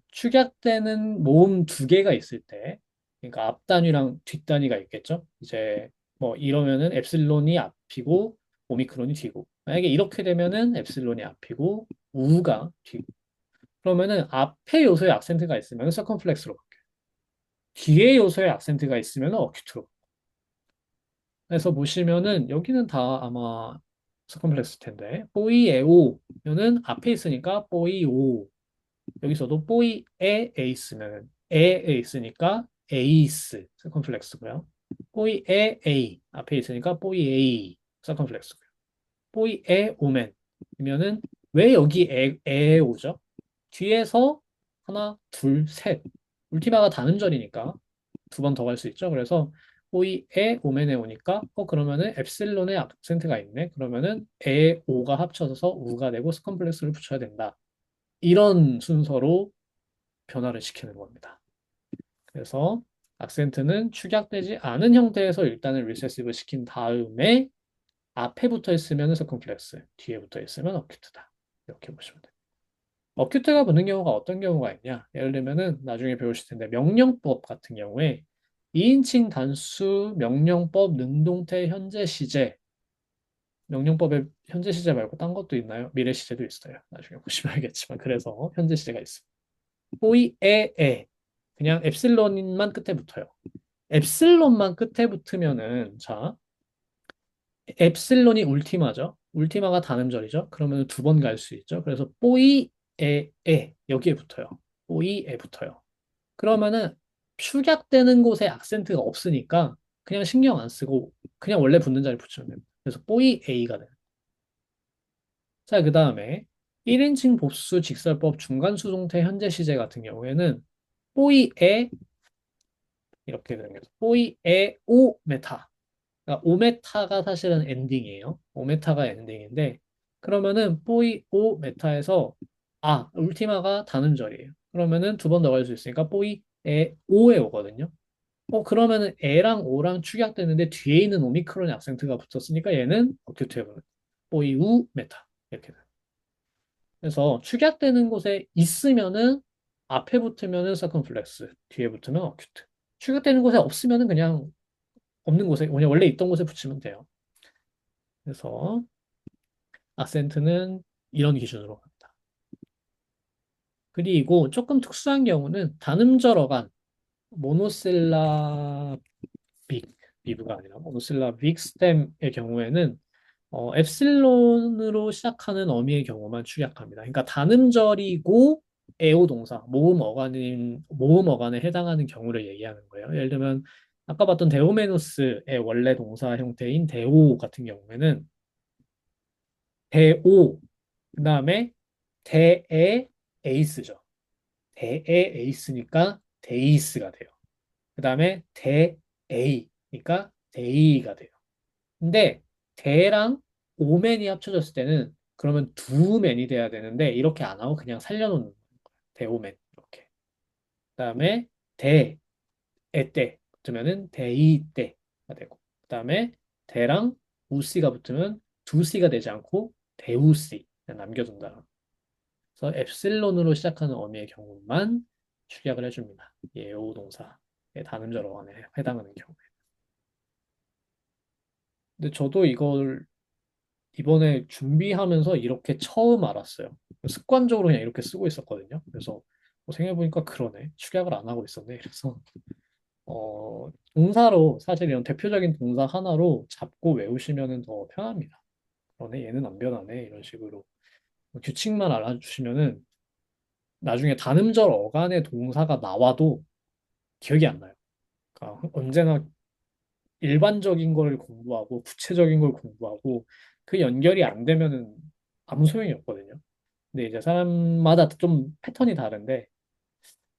축약되는 모음 두 개가 있을 때, 그러니까 앞 단위랑 뒷 단위가 있겠죠. 이제 뭐 이러면은 엡실론이 앞이고 오미크론이 뒤고 만약에 이렇게 되면은 엡실론이 앞이고 우가 뒤고 그러면은 앞에 요소에 악센트가 있으면 서컴플렉스로 바뀌어요. 뒤에 요소에 악센트가 있으면 어큐트로. 그래서 보시면은 여기는 다 아마 서컴플렉스 텐데 뽀이에오면은 앞에 있으니까 뽀이오. 여기서도 뽀이에 에이스면은 에에 있으니까 에이스 서컴플렉스고요. 뽀이에 에이 앞에 있으니까 뽀이에이 서컴플렉스고요. 뽀이에 오면이면은 왜 여기 에 오죠? 뒤에서 하나, 둘, 셋. 울티마가 단음절이니까 두 번 더 갈 수 있죠. 그래서 오이에 오멘에 오니까 그러면은 엡실론에 악센트가 있네. 그러면은 에 오가 합쳐져서 우가 되고 스컴플렉스를 붙여야 된다. 이런 순서로 변화를 시키는 겁니다. 그래서 악센트는 축약되지 않은 형태에서 일단은 리세시브 시킨 다음에 앞에 붙어 있으면 서컴플렉스, 뒤에 붙어 있으면 어큐트다. 이렇게 보시면 돼요. 어큐트가 붙는 경우가 어떤 경우가 있냐? 예를 들면은 나중에 배우실 텐데 명령법 같은 경우에 2인칭 단수 명령법 능동태 현재 시제 명령법에 현재 시제 말고 딴 것도 있나요? 미래 시제도 있어요. 나중에 보시면 알겠지만 그래서 현재 시제가 있습니다. 뽀이에에 그냥 엡실론만 끝에 붙어요. 엡실론만 끝에 붙으면은 자 엡실론이 울티마죠. 울티마가 단음절이죠. 그러면 두 번 갈 수 있죠. 그래서 뽀이에에 여기에 붙어요. 뽀이에 붙어요. 그러면은 축약되는 곳에 악센트가 없으니까 그냥 신경 안 쓰고 그냥 원래 붙는 자리 붙이면 됩니다. 그래서 뽀이에이가 돼요. 자, 그 다음에 1인칭 복수 직설법 중간수동태 현재 시제 같은 경우에는 뽀이에 이렇게 되는 거죠. 뽀이에 오 메타. 그러니까 오메타가 사실은 엔딩이에요. 오메타가 엔딩인데 그러면은 뽀이 오 메타에서 울티마가 단음절이에요. 그러면은 두 번 더 갈 수 있으니까 뽀이 에 오에 오거든요. 그러면은 에랑 오랑 축약되는데 뒤에 있는 오미크론의 악센트가 붙었으니까 얘는 어큐트해 버려요. 뽀이 우 메타 이렇게 돼요. 그래서 축약되는 곳에 있으면은 앞에 붙으면은 서컴플렉스, 뒤에 붙으면 어큐트. 축약되는 곳에 없으면은 그냥 없는 곳에 그냥 원래 있던 곳에 붙이면 돼요. 그래서 악센트는 이런 기준으로 갑니다. 그리고 조금 특수한 경우는 단음절 어간, 모노실라빅, 비브가 아니라 모노실라빅 스템의 경우에는 엡실론으로 시작하는 어미의 경우만 축약합니다. 그러니까 단음절이고 애호 동사, 모음 어간에 해당하는 경우를 얘기하는 거예요. 예를 들면 아까 봤던 데오메노스의 원래 동사 형태인 데오 같은 경우에는 대오, 그 다음에 대에 에이스죠. 대에 에이스니까 데이스가 돼요. 그 다음에 대에이니까 데이가 돼요. 근데 대랑 오맨이 합쳐졌을 때는 그러면 두 맨이 돼야 되는데 이렇게 안 하고 그냥 살려놓는 거예요. 대오맨 이렇게. 그 다음에 대에 때 붙으면은 데이 때가 되고 그 다음에 대랑 우씨가 붙으면 두씨가 되지 않고 대우씨 그냥 남겨둔다. 그래서 엡실론으로 시작하는 어미의 경우만 축약을 해줍니다. 예오 동사의 단음절 어간에 해당하는 경우에. 근데 저도 이걸 이번에 준비하면서 이렇게 처음 알았어요. 습관적으로 그냥 이렇게 쓰고 있었거든요. 그래서 생각해보니까 그러네. 축약을 안 하고 있었네. 그래서 동사로 사실 이런 대표적인 동사 하나로 잡고 외우시면 더 편합니다. 그러네. 얘는 안 변하네. 이런 식으로 규칙만 알아주시면은 나중에 단음절 어간의 동사가 나와도 기억이 안 나요. 그러니까 언제나 일반적인 걸 공부하고 구체적인 걸 공부하고 그 연결이 안 되면은 아무 소용이 없거든요. 근데 이제 사람마다 좀 패턴이 다른데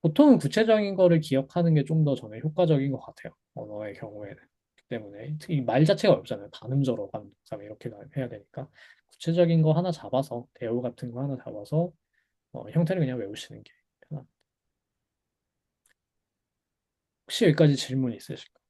보통은 구체적인 거를 기억하는 게 좀 더 저는 효과적인 것 같아요. 언어의 경우에는. 그렇기 때문에 이 말 자체가 어렵잖아요. 단음절어 감독 이렇게 해야 되니까 구체적인 거 하나 잡아서 대우 같은 거 하나 잡아서 형태를 그냥 외우시는 게 편합니다. 혹시 여기까지 질문 있으실까요?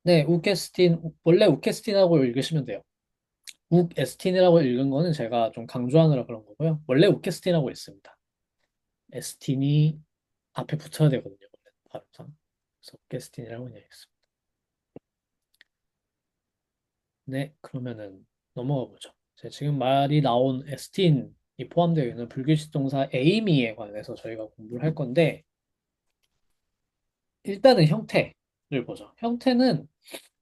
네, 우케스틴 원래 우케스틴하고 읽으시면 돼요. 욱에스틴이라고 읽은 거는 제가 좀 강조하느라 그런 거고요. 원래 우케스틴하고 있습니다. 에스틴이 앞에 붙어야 되거든요. 원래 발음상. 석게스틴이라고 이야기했습니다. 네, 그러면은 넘어가 보죠. 지금 말이 나온 에스틴이 포함되어 있는 불규칙 동사 에이미에 관해서 저희가 공부를 할 건데, 일단은 형태를 보죠. 형태는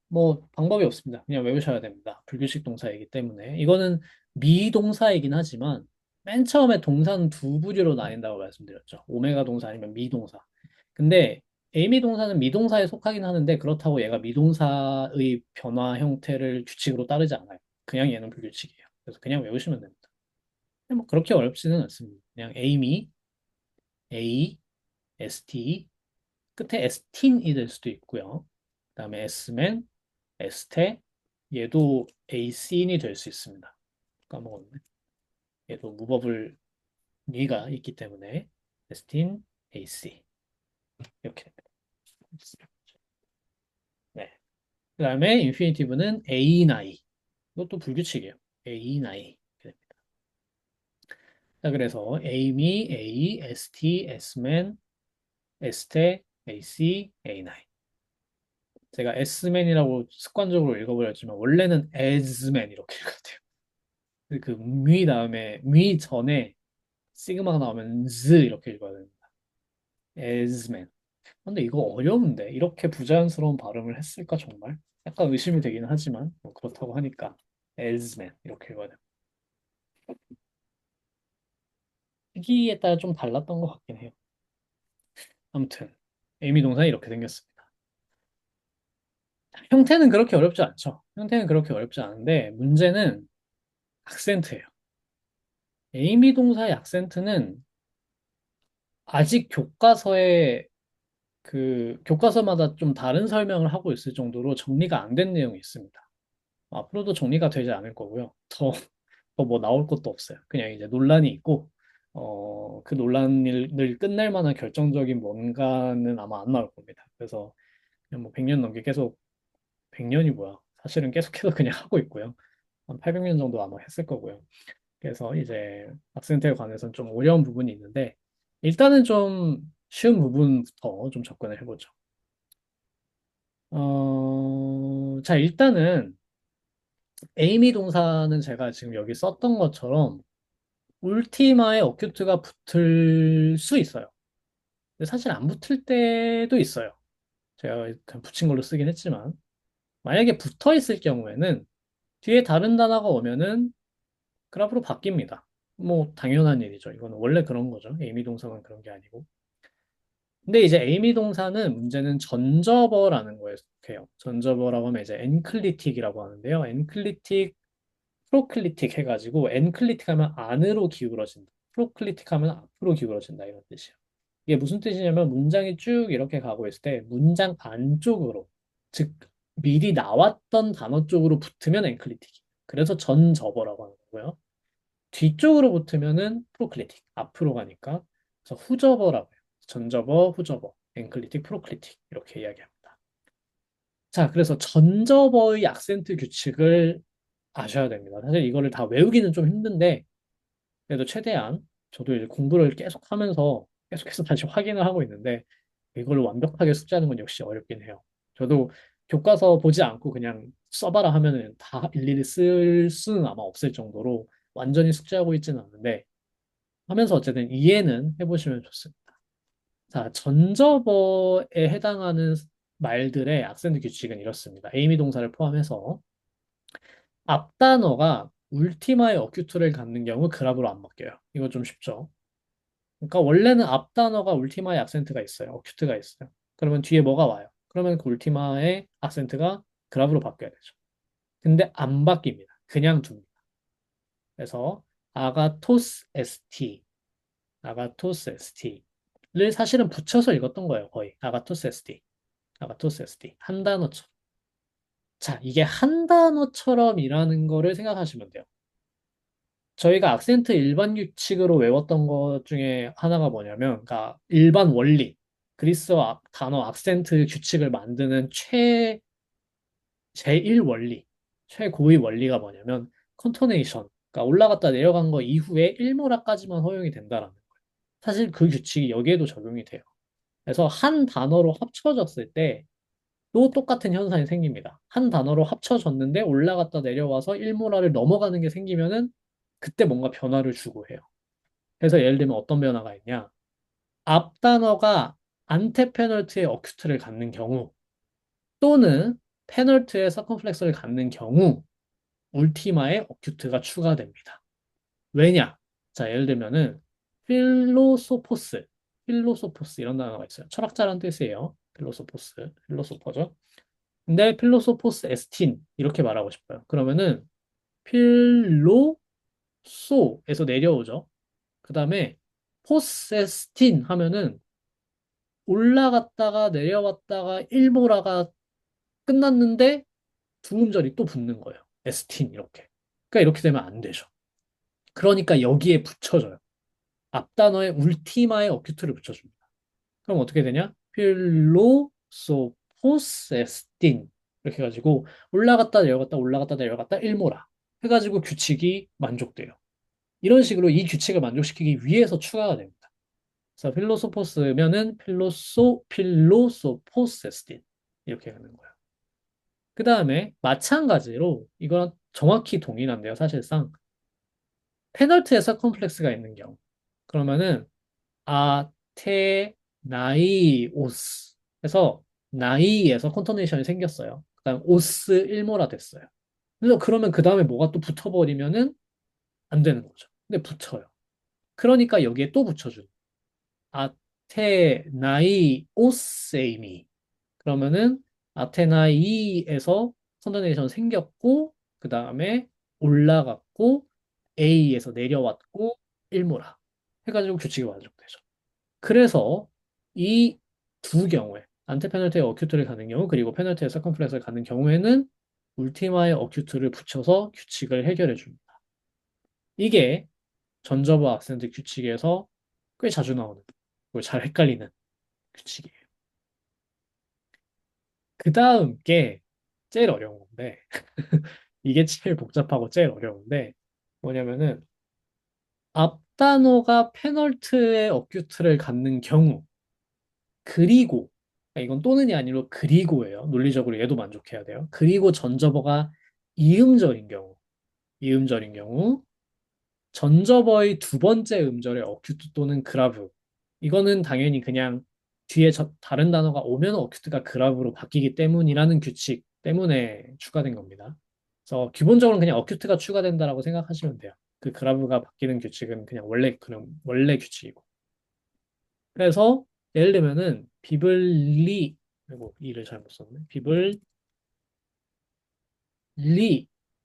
뭐 방법이 없습니다. 그냥 외우셔야 됩니다. 불규칙 동사이기 때문에. 이거는 미동사이긴 하지만 맨 처음에 동사는 두 부류로 나뉜다고 말씀드렸죠. 오메가 동사 아니면 미동사. 근데 에이미 동사는 미동사에 속하긴 하는데 그렇다고 얘가 미동사의 변화 형태를 규칙으로 따르지 않아요. 그냥 얘는 불규칙이에요. 그래서 그냥 외우시면 됩니다. 근데 뭐 그렇게 어렵지는 않습니다. 그냥 에이미, A, ST, 끝에 에스틴이 될 수도 있고요. 그다음에 에스맨, 에스테, 얘도 에이신이 될 수 있습니다. 까먹었네. 얘도 무버블 미가 있기 때문에 에스틴, 에이시 이렇게 됩니다. 네. 그다음에 인피니티브는 에이나이. 이것도 불규칙이에요. 에이나이 이렇게 됩니다. 자, 그래서 에이미, 에이, 에스티, 에스맨, 에스테, 에이시, 에이나이. 제가 에스맨이라고 습관적으로 읽어버렸지만 원래는 에즈맨 이렇게 읽어야 돼요. 미 다음에 미 전에 시그마가 나오면 z 이렇게 읽어야 됩니다. 에즈맨. 근데 이거 어려운데 이렇게 부자연스러운 발음을 했을까 정말? 약간 의심이 되기는 하지만 뭐 그렇다고 하니까 에즈맨 이렇게 읽어야 됩니다. 시기에 따라 좀 달랐던 것 같긴 해요. 아무튼 에이미 동사는 이렇게 생겼습니다. 형태는 그렇게 어렵지 않죠. 형태는 그렇게 어렵지 않은데 문제는 악센트예요. 에이미 동사의 악센트는 아직 교과서에 교과서마다 좀 다른 설명을 하고 있을 정도로 정리가 안 된 내용이 있습니다. 앞으로도 정리가 되지 않을 거고요. 더 뭐 나올 것도 없어요. 그냥 이제 논란이 있고, 그 논란을 끝낼 만한 결정적인 뭔가는 아마 안 나올 겁니다. 그래서 그냥 뭐 100년 넘게 계속, 100년이 뭐야. 사실은 계속해서 그냥 하고 있고요. 한 800년 정도 아마 했을 거고요. 그래서 이제 악센트에 관해서는 좀 어려운 부분이 있는데, 일단은 좀 쉬운 부분부터 좀 접근을 해보죠. 자, 일단은 에이미 동사는 제가 지금 여기 썼던 것처럼 울티마에 어큐트가 붙을 수 있어요. 근데 사실 안 붙을 때도 있어요. 제가 그냥 붙인 걸로 쓰긴 했지만 만약에 붙어 있을 경우에는 뒤에 다른 단어가 오면은 그래프로 바뀝니다. 뭐 당연한 일이죠. 이거는 원래 그런 거죠. 에이미 동사만 그런 게 아니고. 근데 이제 에이미 동사는 문제는 전저버라는 거에 속해요. 전저버라고 하면 이제 엔클리틱이라고 하는데요. 엔클리틱, 프로클리틱 해가지고 엔클리틱 하면 안으로 기울어진다. 프로클리틱 하면 앞으로 기울어진다 이런 뜻이에요. 이게 무슨 뜻이냐면 문장이 쭉 이렇게 가고 있을 때 문장 안쪽으로 즉 미리 나왔던 단어 쪽으로 붙으면 엔클리틱이. 그래서 전저버라고 하는 거고요. 뒤쪽으로 붙으면은 프로클리틱 앞으로 가니까 그래서 후저버라고 해요. 전저버, 후저버, 엔클리틱, 프로클리틱 이렇게 이야기합니다. 자, 그래서 전저버의 악센트 규칙을 아셔야 됩니다. 사실 이거를 다 외우기는 좀 힘든데 그래도 최대한 저도 이제 공부를 계속 하면서 계속해서 다시 확인을 하고 있는데 이걸 완벽하게 숙지하는 건 역시 어렵긴 해요. 저도 교과서 보지 않고 그냥 써봐라 하면은 다 일일이 쓸 수는 아마 없을 정도로 완전히 숙지하고 있지는 않는데 하면서 어쨌든 이해는 해보시면 좋습니다. 자, 전저버에 해당하는 말들의 악센트 규칙은 이렇습니다. 에이미 동사를 포함해서 앞 단어가 울티마의 어큐트를 갖는 경우 그랍으로 안 바뀌어요. 이거 좀 쉽죠? 그러니까 원래는 앞 단어가 울티마의 악센트가 있어요. 어큐트가 있어요. 그러면 뒤에 뭐가 와요? 그러면 그 울티마의 악센트가 그랍으로 바뀌어야 되죠. 근데 안 바뀝니다. 그냥 둡니다. 그래서 아가토스 ST, 아가토스 ST를 사실은 붙여서 읽었던 거예요. 거의 아가토스 ST, 아가토스 ST 한 단어처럼. 자, 이게 한 단어처럼이라는 거를 생각하시면 돼요. 저희가 악센트 일반 규칙으로 외웠던 것 중에 하나가 뭐냐면, 그러니까 일반 원리, 그리스어 단어 악센트 규칙을 만드는 제1 원리, 최고의 원리가 뭐냐면, 컨토네이션, 그러니까 올라갔다 내려간 거 이후에 일모라까지만 허용이 된다라는 거예요. 사실 그 규칙이 여기에도 적용이 돼요. 그래서 한 단어로 합쳐졌을 때 또 똑같은 현상이 생깁니다. 한 단어로 합쳐졌는데 올라갔다 내려와서 일모라를 넘어가는 게 생기면은 그때 뭔가 변화를 주고 해요. 그래서 예를 들면 어떤 변화가 있냐? 앞 단어가 안테 페널트의 어큐트를 갖는 경우 또는 페널트의 서컴플렉스를 갖는 경우 울티마에 어큐트가 추가됩니다. 왜냐? 자, 예를 들면은 필로소포스, 필로소포스 이런 단어가 있어요. 철학자란 뜻이에요. 필로소포스, 필로소퍼죠. 근데 필로소포스 에스틴 이렇게 말하고 싶어요. 그러면은 필로소에서 내려오죠. 그 다음에 포세스틴 하면은 올라갔다가 내려왔다가 일보라가 끝났는데 두 음절이 또 붙는 거예요. 에스틴 이렇게. 그러니까 이렇게 되면 안 되죠. 그러니까 여기에 붙여줘요. 앞 단어에 울티마의 어큐트를 붙여줍니다. 그럼 어떻게 되냐? 필로소포세스틴 이렇게 해가지고 올라갔다 내려갔다 올라갔다 내려갔다 일모라 해가지고 규칙이 만족돼요. 이런 식으로 이 규칙을 만족시키기 위해서 추가가 됩니다. 그래서 필로소포스면은 필로소포세스틴 이렇게 하는 거예요. 그 다음에 마찬가지로 이거랑 정확히 동일한데요. 사실상 페널트에 서컴플렉스가 있는 경우 그러면은 아테나이오스 해서 나이에서 컨토네이션이 생겼어요. 그다음 오스 일모라 됐어요. 그래서 그러면 그 다음에 뭐가 또 붙어버리면은 안 되는 거죠. 근데 붙여요. 그러니까 여기에 또 붙여준 아테나이오세이미 그러면은 아테나이에서 컨토네이션 생겼고 그 다음에 올라갔고 A에서 내려왔고 일모라 해가지고 규칙이 완성되죠. 그래서 이 두 경우에 안테 페널티의 어큐트를 가는 경우 그리고 페널티의 서컴플렉스를 가는 경우에는 울티마의 어큐트를 붙여서 규칙을 해결해 줍니다. 이게 전저버 악센트 규칙에서 꽤 자주 나오는 그리고 잘 헷갈리는 규칙이에요. 그 다음 게 제일 어려운 건데 이게 제일 복잡하고 제일 어려운데 뭐냐면은 앞 단어가 페널트의 어큐트를 갖는 경우 그리고 그러니까 이건 또는이 아니고 그리고예요. 논리적으로 얘도 만족해야 돼요. 그리고 전저버가 이음절인 경우, 이음절인 경우 전저버의 두 번째 음절의 어큐트 또는 그라브 이거는 당연히 그냥 뒤에 다른 단어가 오면 어큐트가 그라브로 바뀌기 때문이라는 규칙 때문에 추가된 겁니다. 그래서 기본적으로 그냥 어큐트가 추가된다라고 생각하시면 돼요. 그 그라브가 바뀌는 규칙은 그냥 원래 그런 원래 규칙이고. 그래서 예를 들면은 비블리 그리고 이를 잘못 썼네. 비블리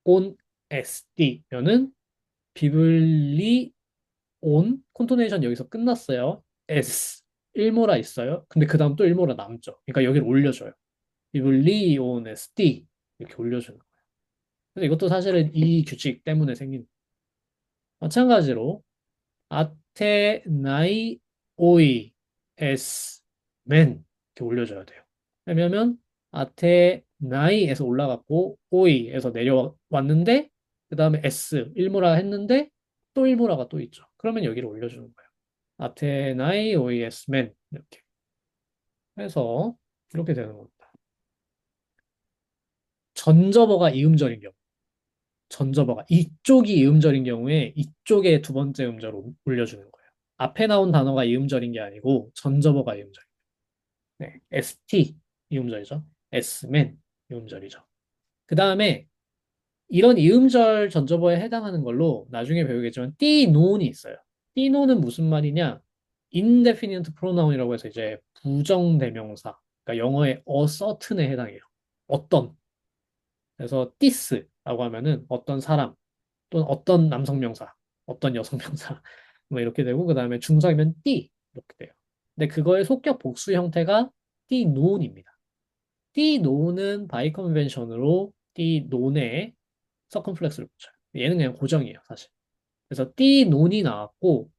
온 SD면은 비블리 온 콘토네이션 여기서 끝났어요. S 일모라 있어요. 근데 그 다음 또 일모라 남죠. 그러니까 여기를 올려줘요. 비블리 온 SD 이렇게 올려주는 거예요. 그래서 이것도 사실은 이 규칙 때문에 생긴 마찬가지로 아테나이 오이 에스 맨 이렇게 올려줘야 돼요. 왜냐면 아테나이에서 올라갔고 오이에서 내려왔는데 그 다음에 에스 일모라 했는데 또 일모라가 또 있죠. 그러면 여기를 올려주는 거예요. 아테나이 오이 에스 맨 이렇게 해서 이렇게 되는 겁니다. 전저버가 이음절인 경우 전저버가 이쪽이 이음절인 경우에 이쪽에 두 번째 음절을 올려주는 거예요. 앞에 나온 단어가 이음절인 게 아니고 전저버가 이음절. 네, ST 이음절이죠. S맨 이음절이죠. 그 다음에 이런 이음절 전저버에 해당하는 걸로 나중에 배우겠지만 띠노운이 있어요. 띠노는 무슨 말이냐? indefinite pronoun이라고 해서 이제 부정대명사. 그러니까 영어의 a certain에 해당해요. 어떤. 그래서 this라고 하면은 어떤 사람 또는 어떤 남성명사, 어떤 여성명사 뭐 이렇게 되고 그 다음에 중성이면 띠 이렇게 돼요. 근데 그거의 속격 복수 형태가 띠노운입니다. 띠노운은 바이 컨벤션으로 띠논에 서컴플렉스를 붙여요. 얘는 그냥 고정이에요, 사실. 그래서 띠논이 나왔고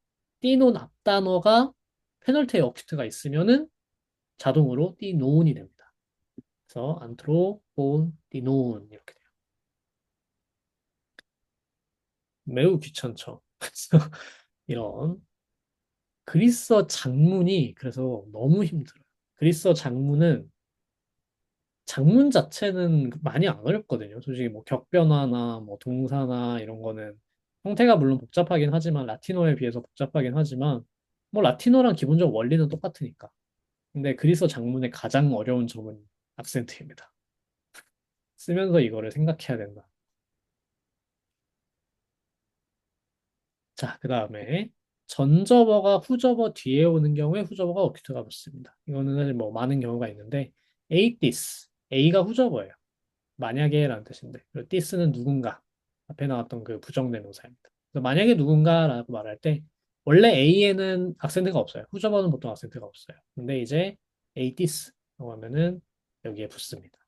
띠논 앞 단어가 페널티에 어큐트가 있으면은 자동으로 띠논이 됩니다. 그래서 안트로폰 띠논 이렇게 돼요. 매우 귀찮죠. 그래서 이런 그리스어 장문이 그래서 너무 힘들어요. 그리스어 장문 자체는 많이 안 어렵거든요. 솔직히 뭐 격변화나 뭐 동사나 이런 거는 형태가 물론 복잡하긴 하지만 라틴어에 비해서 복잡하긴 하지만 뭐 라틴어랑 기본적 원리는 똑같으니까. 근데 그리스어 장문의 가장 어려운 점은 악센트입니다. 쓰면서 이거를 생각해야 된다. 자, 그 다음에 전접어가 후접어 뒤에 오는 경우에 후접어가 어큐트가 붙습니다. 이거는 사실 뭐 많은 경우가 있는데 A this, A가 후접어예요. 만약에라는 뜻인데 그리고 this는 누군가 앞에 나왔던 그 부정대명사입니다. 그래서 만약에 누군가라고 말할 때 원래 A에는 악센트가 없어요. 후접어는 보통 악센트가 없어요. 근데 이제 A this라고 하면은 여기에 붙습니다.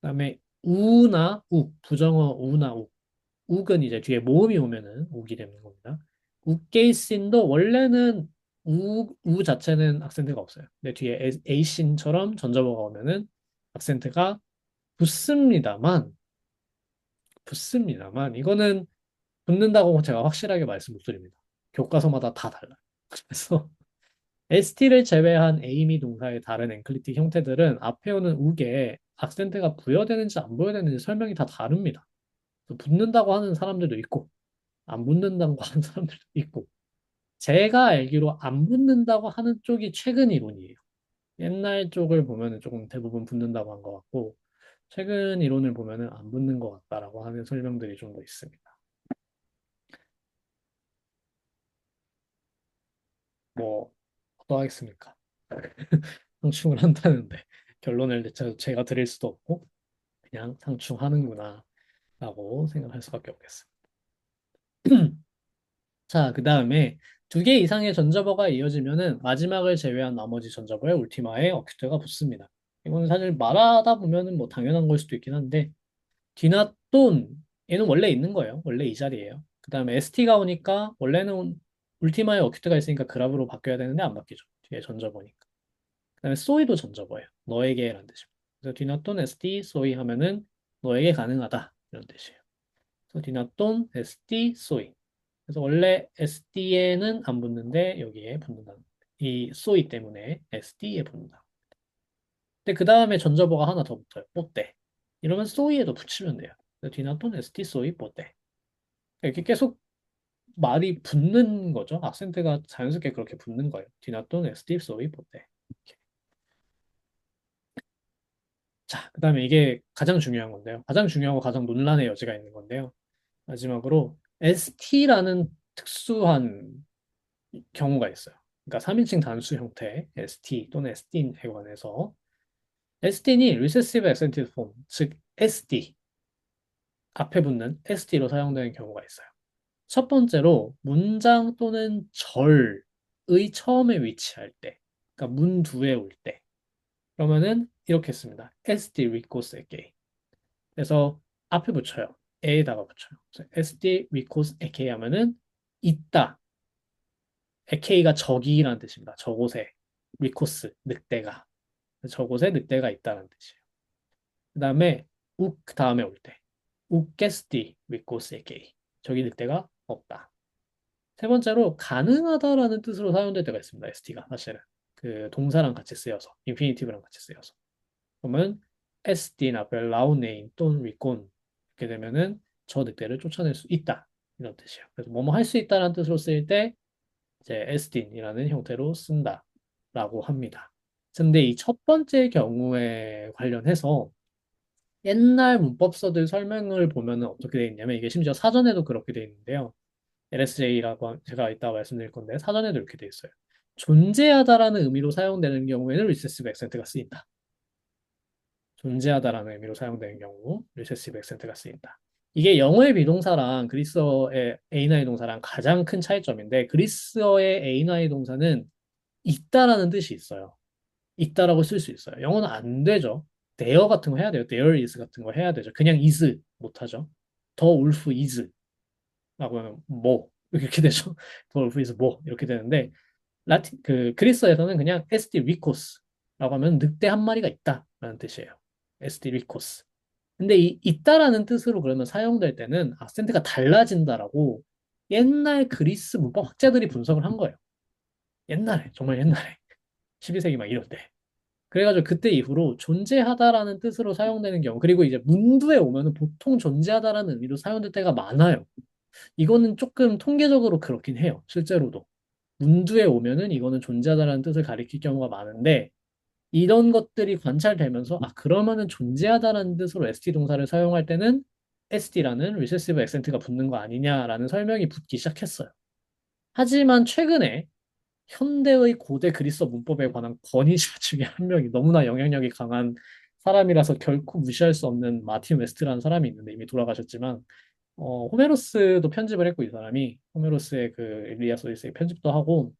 그다음에 우나 욱, 부정어 우나 욱. 욱은 이제 뒤에 모음이 오면은 욱이 되는 겁니다. 욱게이신도 원래는 우 자체는 악센트가 없어요. 근데 뒤에 에이신처럼 전접어가 오면은 악센트가 붙습니다만 이거는 붙는다고 제가 확실하게 말씀 못 드립니다. 교과서마다 다 달라요. 그래서 ST를 제외한 에이미 동사의 다른 엔클리틱 형태들은 앞에 오는 욱에 악센트가 부여되는지 안 부여되는지 설명이 다 다릅니다. 붙는다고 하는 사람들도 있고 안 붙는다고 하는 사람들도 있고 제가 알기로 안 붙는다고 하는 쪽이 최근 이론이에요. 옛날 쪽을 보면은 조금 대부분 붙는다고 한 것 같고 최근 이론을 보면은 안 붙는 것 같다라고 하는 설명들이 좀 더 있습니다. 뭐 어떠하겠습니까? 상충을 한다는데 결론을 제가 드릴 수도 없고 그냥 상충하는구나 라고 생각할 수밖에 없겠습니다. 자, 그 다음에 두 개 이상의 전접어가 이어지면은 마지막을 제외한 나머지 전접어에 울티마에 어큐트가 붙습니다. 이거는 사실 말하다 보면은 뭐 당연한 걸 수도 있긴 한데 뒤나 돈 얘는 원래 있는 거예요. 원래 이 자리예요. 그 다음에 ST가 오니까 원래는 울티마에 어큐트가 있으니까 그랍으로 바뀌어야 되는데 안 바뀌죠. 뒤에 전접어니까. 그 다음에 소이도 전접어예요. 너에게라는 뜻입니다. 그래서 뒤나 돈 ST 소이 하면은 너에게 가능하다 이런 뜻이에요. 그래서 뒤나 돈 ST 소이. 그래서 원래 SD에는 안 붙는데 여기에 붙는다. 이 소이 때문에 SD에 붙는다. 근데 그 다음에 전저버가 하나 더 붙어요. 뽀떼. 이러면 소이에도 붙이면 돼요. 디나톤 ST 소이 뽀떼. 이렇게 계속 말이 붙는 거죠. 악센트가 자연스럽게 그렇게 붙는 거예요. 디나톤 ST 소이 뽀떼. 이렇게. 자, 그 다음에 이게 가장 중요한 건데요. 가장 중요하고 가장 논란의 여지가 있는 건데요. 마지막으로 ST라는 특수한 경우가 있어요. 그러니까 3인칭 단수 형태 ST 또는 ST에 관해서 ST는 Recessive Accented Form, 즉 SD 앞에 붙는 ST로 사용되는 경우가 있어요. 첫 번째로 문장 또는 절의 처음에 위치할 때, 그러니까 문두에 올 때, 그러면은 이렇게 씁니다. SD recos eke. 그래서 앞에 붙여요. 에에다가 붙여요. 그래서 SD recos eke 하면은 있다. 에케이가 저기라는 뜻입니다. 저곳에 리코스 늑대가 저곳에 늑대가 있다는 뜻이에요. 그 다음에 욱 다음에 올 때 우케스티 리코스 에케이 저기 늑대가 없다. 세 번째로 가능하다라는 뜻으로 사용될 때가 있습니다. ST가 사실은 그 동사랑 같이 쓰여서 인피니티브랑 같이 쓰여서 그러면 ST나 벨라우네인 또는 리콘 이렇게 되면은 저 늑대를 쫓아낼 수 있다 이런 뜻이에요. 그래서 뭐뭐 할 수 있다라는 뜻으로 쓰일 때 이제 에스틴이라는 형태로 쓴다라고 합니다. 근데 이 첫 번째 경우에 관련해서 옛날 문법서들 설명을 보면 어떻게 되어 있냐면 이게 심지어 사전에도 그렇게 되어 있는데요. LSJ라고 제가 이따가 말씀드릴 건데 사전에도 이렇게 되어 있어요. 존재하다라는 의미로 사용되는 경우에는 리세시브 액센트가 쓰인다. 존재하다라는 의미로 사용되는 경우 리세시브 액센트가 쓰인다. 이게 영어의 비동사랑 그리스어의 에이나이 동사랑 가장 큰 차이점인데 그리스어의 에이나이 동사는 있다라는 뜻이 있어요. 있다라고 쓸 수 있어요. 영어는 안 되죠. there 같은 거 해야 돼요. there is 같은 거 해야 되죠. 그냥 is 못하죠. The wolf is 라고 하면 뭐 이렇게 되죠. The wolf is 뭐 이렇게 되는데 그 그리스어에서는 그냥 est vicos라고 하면 늑대 한 마리가 있다라는 뜻이에요. est vicos. 근데 이 있다라는 뜻으로 그러면 사용될 때는 악센트가 달라진다라고 옛날 그리스 문법 학자들이 분석을 한 거예요. 옛날에, 정말 옛날에. 12세기 막 이럴 때. 그래가지고 그때 이후로 존재하다라는 뜻으로 사용되는 경우, 그리고 이제 문두에 오면은 보통 존재하다라는 의미로 사용될 때가 많아요. 이거는 조금 통계적으로 그렇긴 해요. 실제로도. 문두에 오면은 이거는 존재하다라는 뜻을 가리킬 경우가 많은데, 이런 것들이 관찰되면서, 아, 그러면은 존재하다라는 뜻으로 ST 동사를 사용할 때는 ST라는 recessive accent가 붙는 거 아니냐라는 설명이 붙기 시작했어요. 하지만 최근에 현대의 고대 그리스 문법에 관한 권위자 중에 한 명이 너무나 영향력이 강한 사람이라서 결코 무시할 수 없는 마틴 웨스트라는 사람이 있는데 이미 돌아가셨지만 호메로스도 편집을 했고 이 사람이 호메로스의 그 일리아스 오디세이 편집도 하고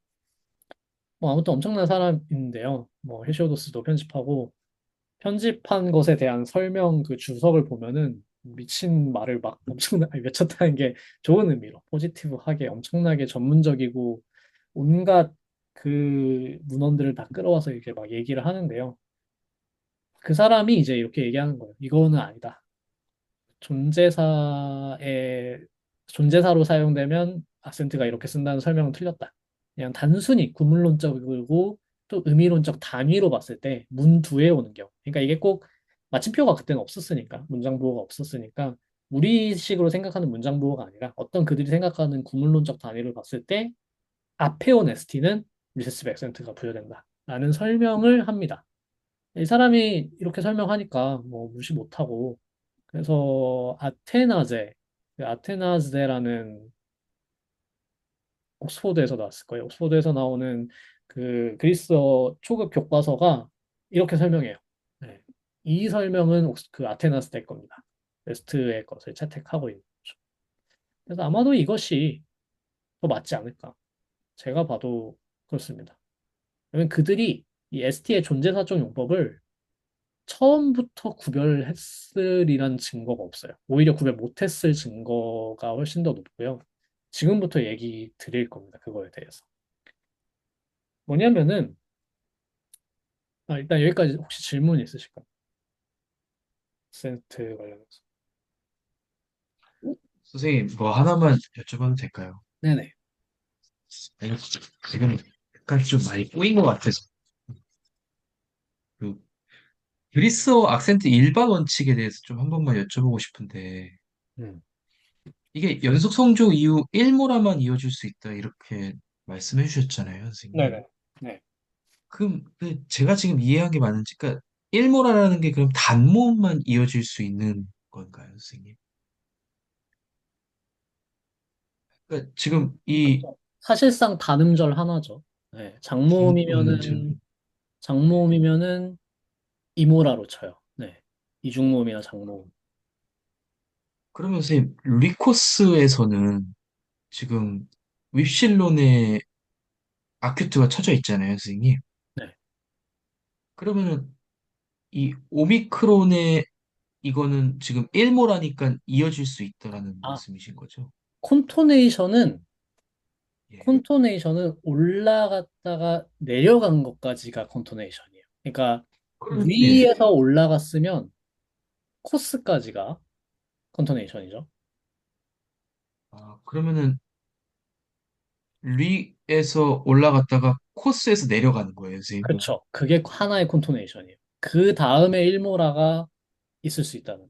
뭐 아무튼 엄청난 사람인데요. 뭐 헤시오도스도 편집하고 편집한 것에 대한 설명 그 주석을 보면은 미친 말을 막 엄청나게 외쳤다는 게 좋은 의미로 포지티브하게 엄청나게 전문적이고 온갖 그 문헌들을 다 끌어와서 이렇게 막 얘기를 하는데요. 그 사람이 이제 이렇게 얘기하는 거예요. 이거는 아니다. 존재사의 존재사로 사용되면 악센트가 이렇게 쓴다는 설명은 틀렸다. 그냥 단순히 구문론적이고 또 의미론적 단위로 봤을 때 문두에 오는 경우. 그러니까 이게 꼭 마침표가 그때는 없었으니까 문장 부호가 없었으니까 우리식으로 생각하는 문장 부호가 아니라 어떤 그들이 생각하는 구문론적 단위를 봤을 때 앞에 온 ST는 리세시브 액센트가 부여된다. 라는 설명을 합니다. 이 사람이 이렇게 설명하니까 뭐 무시 못하고 그래서 아테나제, 그 아테나제라는 옥스포드에서 나왔을 거예요. 옥스포드에서 나오는 그 그리스어 초급 교과서가 이렇게 설명해요. 네. 이 설명은 그 아테나스 될 겁니다. 웨스트의 것을 채택하고 있는 거죠. 그래서 아마도 이것이 더 맞지 않을까. 제가 봐도 그렇습니다. 왜냐면 그들이 이 ST의 존재사적 용법을 처음부터 구별했으리란 증거가 없어요. 오히려 구별 못했을 증거가 훨씬 더 높고요. 지금부터 얘기 드릴 겁니다. 그거에 대해서. 뭐냐면은, 일단 여기까지 혹시 질문 있으실까요? 센트 관련해서. 선생님, 뭐 하나만 여쭤봐도 될까요? 네네. 이거 지금 약간 좀 많이 꼬인 것 같아서. 그 그리스어 악센트 일반 원칙에 대해서 좀 한 번만 여쭤보고 싶은데, 음. 이게 연속 성조 이후 일모라만 이어질 수 있다, 이렇게 말씀해 주셨잖아요, 선생님. 네네. 네. 그럼 제가 지금 이해한 게 맞는지, 그러니까 일모라는 게 그럼 단모음만 이어질 수 있는 건가요, 선생님? 그러니까 지금 이 그렇죠. 사실상 단음절 하나죠. 네. 음절, 장모음이면은 이모라로 쳐요. 네. 이중모음이나 장모음. 그러면 선생님, 리코스에서는 지금 윕실론에 아큐트가 쳐져 있잖아요, 선생님. 네. 그러면은 이 오미크론의 이거는 지금 일모라니까 이어질 수 있다라는 아, 말씀이신 거죠? 콘토네이션은 예. 콘토네이션은 올라갔다가 내려간 것까지가 콘토네이션이에요. 그러니까 그럼 예. 위에서 올라갔으면 코스까지가 콘토네이션이죠. 그러면은 리에서 올라갔다가 코스에서 내려가는 거예요, 선생님. 그렇죠. 그게 하나의 콘토네이션이에요. 그 다음에 일모라가 있을 수 있다는.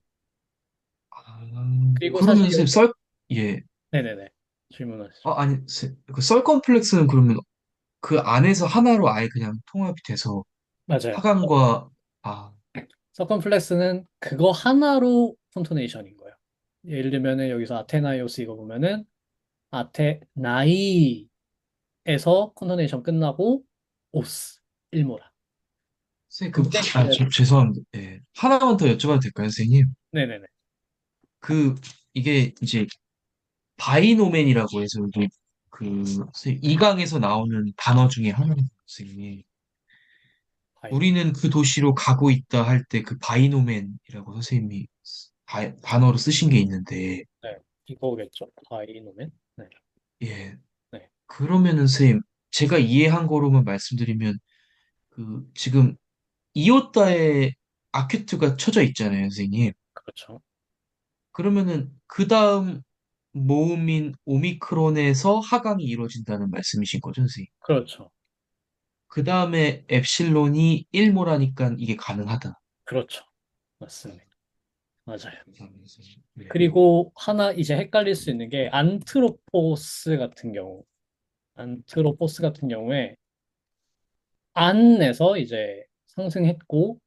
그리고 그러면 사실 선생님 여기 예. 네네네 질문하시죠. 아니, 그썰 컴플렉스는 그러면 그 안에서 하나로 아예 그냥 통합이 돼서 맞아요. 하강과 아, 서컴플렉스는 그거 하나로 콘토네이션인 거예요. 예를 들면은 여기서 아테나이오스 이거 보면은 아테나이에서 콘토네이션 끝나고 오스 일모라. 선생님 그때 이제 죄송합니다. 예. 하나만 더 여쭤봐도 될까요, 선생님? 네네네 그 이게 이제 바이노맨이라고 해서 이게 선생님, 이강에서 나오는 단어 중에 하나인 선생님. 바이노 우리는 그 도시로 가고 있다 할 때 그 바이노맨이라고 선생님이 단어로 쓰신 게 있는데, 네 이거겠죠 바이노멘 네 예. 네, 그러면은 선생님, 제가 이해한 거로만 말씀드리면, 지금 이오타에 아큐트가 쳐져 있잖아요, 선생님. 그렇죠 그러면은 그 다음 모음인 오미크론에서 하강이 이루어진다는 말씀이신 거죠, 선생님? 그렇죠 그 다음에 엡실론이 1모라니까 이게 가능하다. 그렇죠. 맞습니다. 맞아요. 네. 그리고 하나 이제 헷갈릴 수 있는 게 안트로포스 같은 경우에 안에서 이제 상승했고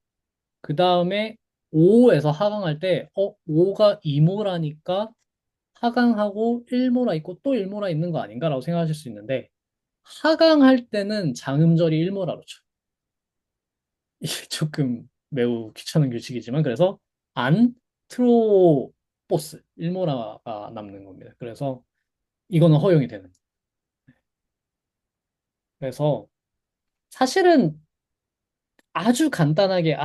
그 다음에 5에서 하강할 때 5가 2모라니까 하강하고 1모라 있고 또 1모라 있는 거 아닌가라고 생각하실 수 있는데 하강할 때는 장음절이 1모라로 쳐요. 이게 조금 매우 귀찮은 규칙이지만 그래서 안 트로포스 1모라가 남는 겁니다. 그래서 이거는 허용이 되는 거예요. 그래서 사실은 아주 간단하게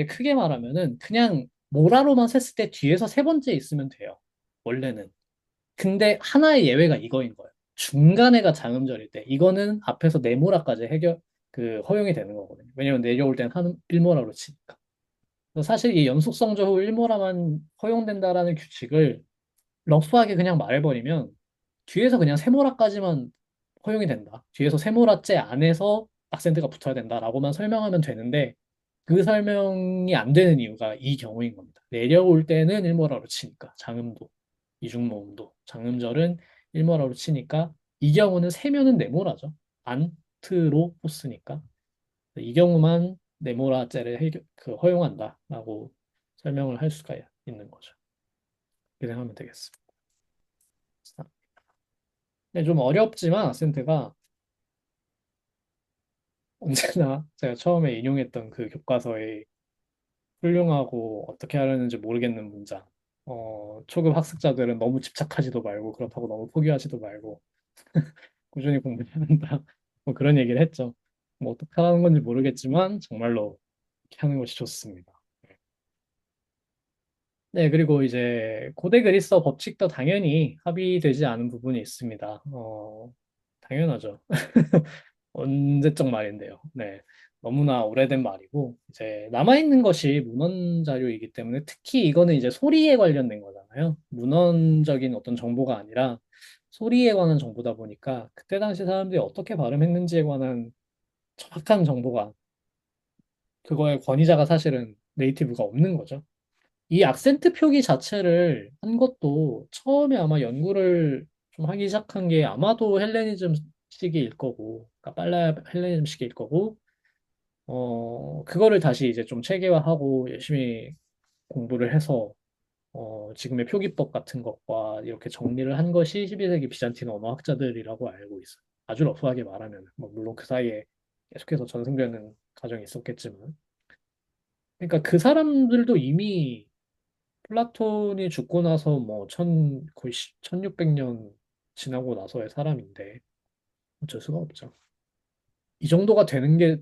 크게 말하면은 그냥 모라로만 셌을 때 뒤에서 세 번째 있으면 돼요. 원래는. 근데 하나의 예외가 이거인 거예요. 중간에가 장음절일 때 이거는 앞에서 네모라까지 허용이 되는 거거든요. 왜냐면 내려올 땐 한 1모라로 치니까. 그래서 사실 이 연속성조 후 1모라만 허용된다라는 규칙을 러프하게 그냥 말해버리면 뒤에서 그냥 세모라까지만 허용이 된다. 뒤에서 세모라째 안에서 악센트가 붙어야 된다라고만 설명하면 되는데 그 설명이 안 되는 이유가 이 경우인 겁니다. 내려올 때는 일모라로 치니까 장음도 이중모음도 장음절은 일모라로 치니까 이 경우는 세면은 네모라죠. 안트로포스니까 이 경우만 네모라째를 허용한다라고 설명을 할 수가 있는 거죠. 이렇게 생각하면 되겠습니다. 네, 좀 어렵지만 악센트가 언제나 제가 처음에 인용했던 그 교과서에 훌륭하고 어떻게 하려는지 모르겠는 문장. 초급 학습자들은 너무 집착하지도 말고 그렇다고 너무 포기하지도 말고 꾸준히 공부해야 한다. 뭐 그런 얘기를 했죠. 뭐 어떻게 하라는 건지 모르겠지만 정말로 이렇게 하는 것이 좋습니다. 네, 그리고 이제 고대 그리스어 법칙도 당연히 합의되지 않은 부분이 있습니다. 당연하죠. 언제적 말인데요. 네. 너무나 오래된 말이고, 이제 남아있는 것이 문헌 자료이기 때문에 특히 이거는 이제 소리에 관련된 거잖아요. 문헌적인 어떤 정보가 아니라 소리에 관한 정보다 보니까 그때 당시 사람들이 어떻게 발음했는지에 관한 정확한 정보가 그거의 권위자가 사실은 네이티브가 없는 거죠. 이 악센트 표기 자체를 한 것도 처음에 아마 연구를 좀 하기 시작한 게 아마도 헬레니즘 시기일 거고, 그러니까 빨라 헬레니즘 시기일 거고, 그거를 다시 이제 좀 체계화하고 열심히 공부를 해서, 지금의 표기법 같은 것과 이렇게 정리를 한 것이 12세기 비잔틴 언어학자들이라고 알고 있어요. 아주 러프하게 말하면, 뭐 물론 그 사이에 계속해서 전승되는 과정이 있었겠지만. 그러니까 그 사람들도 이미 플라톤이 죽고 나서 뭐 거의 1600년 지나고 나서의 사람인데 어쩔 수가 없죠. 이 정도가 되는 게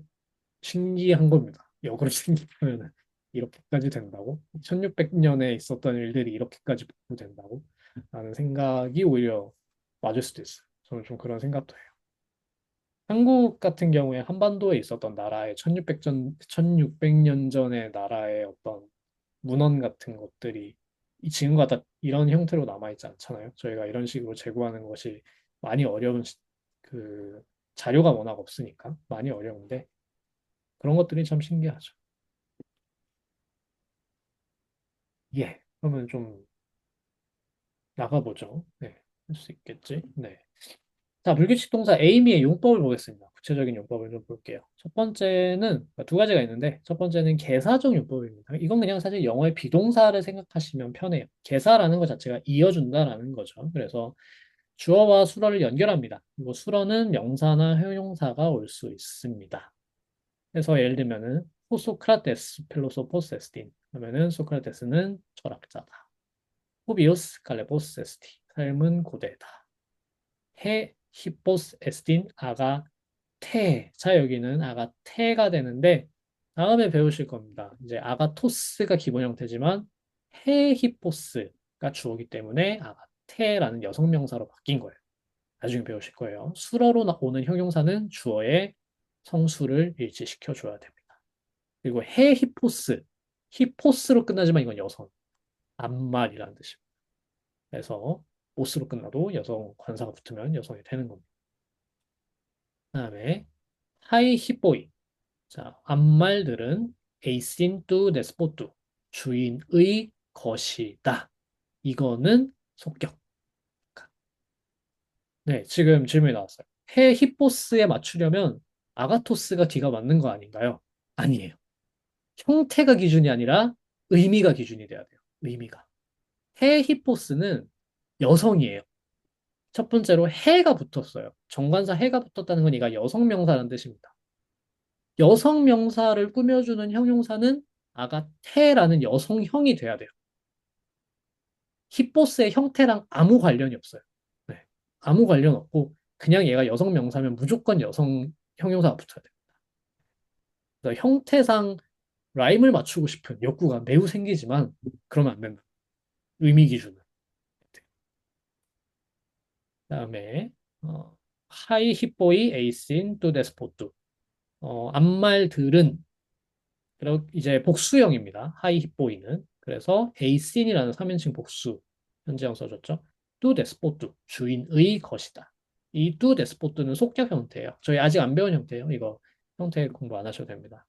신기한 겁니다. 역으로 생각하면 이렇게까지 된다고? 1600년에 있었던 일들이 이렇게까지 복구된다고? 라는 생각이 오히려 맞을 수도 있어요. 저는 좀 그런 생각도 해요. 한국 같은 경우에 한반도에 있었던 나라의 1600년 전의 나라의 어떤 문헌 같은 것들이 이 지금과 다 이런 형태로 남아있지 않잖아요. 저희가 이런 식으로 제고하는 것이 많이 어려운 그 자료가 워낙 없으니까 많이 어려운데 그런 것들이 참 신기하죠. 예. 그러면 좀 나가보죠. 네. 할 수 있겠지? 네. 자, 불규칙 동사 에이미의 용법을 보겠습니다. 구체적인 용법을 좀 볼게요. 첫 번째는 두 가지가 있는데 첫 번째는 개사적 용법입니다. 이건 그냥 사실 영어의 비동사를 생각하시면 편해요. 개사라는 것 자체가 이어준다라는 거죠. 그래서 주어와 수어를 연결합니다. 그리고 수어는 명사나 형용사가 올 수 있습니다. 그래서 예를 들면은 소크라테스 필로소포스 에스틴 하면은 소크라테스는 철학자다. 후비우스 칼레보스 에스티 삶은 고되다. 해 히포스 에스틴 아가 테. 자, 여기는 아가 테가 되는데 다음에 배우실 겁니다. 이제 아가토스가 기본 형태지만 해 히포스가 주어기 때문에 아가 테라는 여성 명사로 바뀐 거예요. 나중에 배우실 거예요. 수어로 오는 형용사는 주어의 성수를 일치시켜 줘야 됩니다. 그리고 해 히포스, 히포스로 끝나지만 이건 여성, 암말이라는 뜻입니다. 그래서 오스로 끝나도 여성 관사가 붙으면 여성이 되는 겁니다. 그다음에 하이 히뽀이. 자, 암말들은 에이신 뚜 데스포뚜. 주인의 것이다. 이거는 속격. 네, 지금 질문이 나왔어요. 해 히포스에 맞추려면 아가토스가 뒤가 맞는 거 아닌가요? 아니에요. 형태가 기준이 아니라 의미가 기준이 돼야 돼요. 의미가. 해 히포스는 여성이에요. 첫 번째로 해가 붙었어요. 정관사 해가 붙었다는 건 이가 여성 명사라는 뜻입니다. 여성 명사를 꾸며주는 형용사는 아가테라는 여성형이 돼야 돼요. 히포스의 형태랑 아무 관련이 없어요. 네. 아무 관련 없고 그냥 얘가 여성 명사면 무조건 여성 형용사가 붙어야 돼요. 그래서 형태상 라임을 맞추고 싶은 욕구가 매우 생기지만 그러면 안 된다. 의미 기준은. 그다음에 하이 히포이 에이신 뚜 데스포뚜. 암말들은 그리고 이제 복수형입니다. 하이 히포이는. 그래서 에이신이라는 3인칭 복수 현재형 써줬죠. 뚜 데스포뚜 주인의 것이다. 이 뚜 데스포뚜는 속격 형태예요. 저희 아직 안 배운 형태예요. 이거 형태 공부 안 하셔도 됩니다.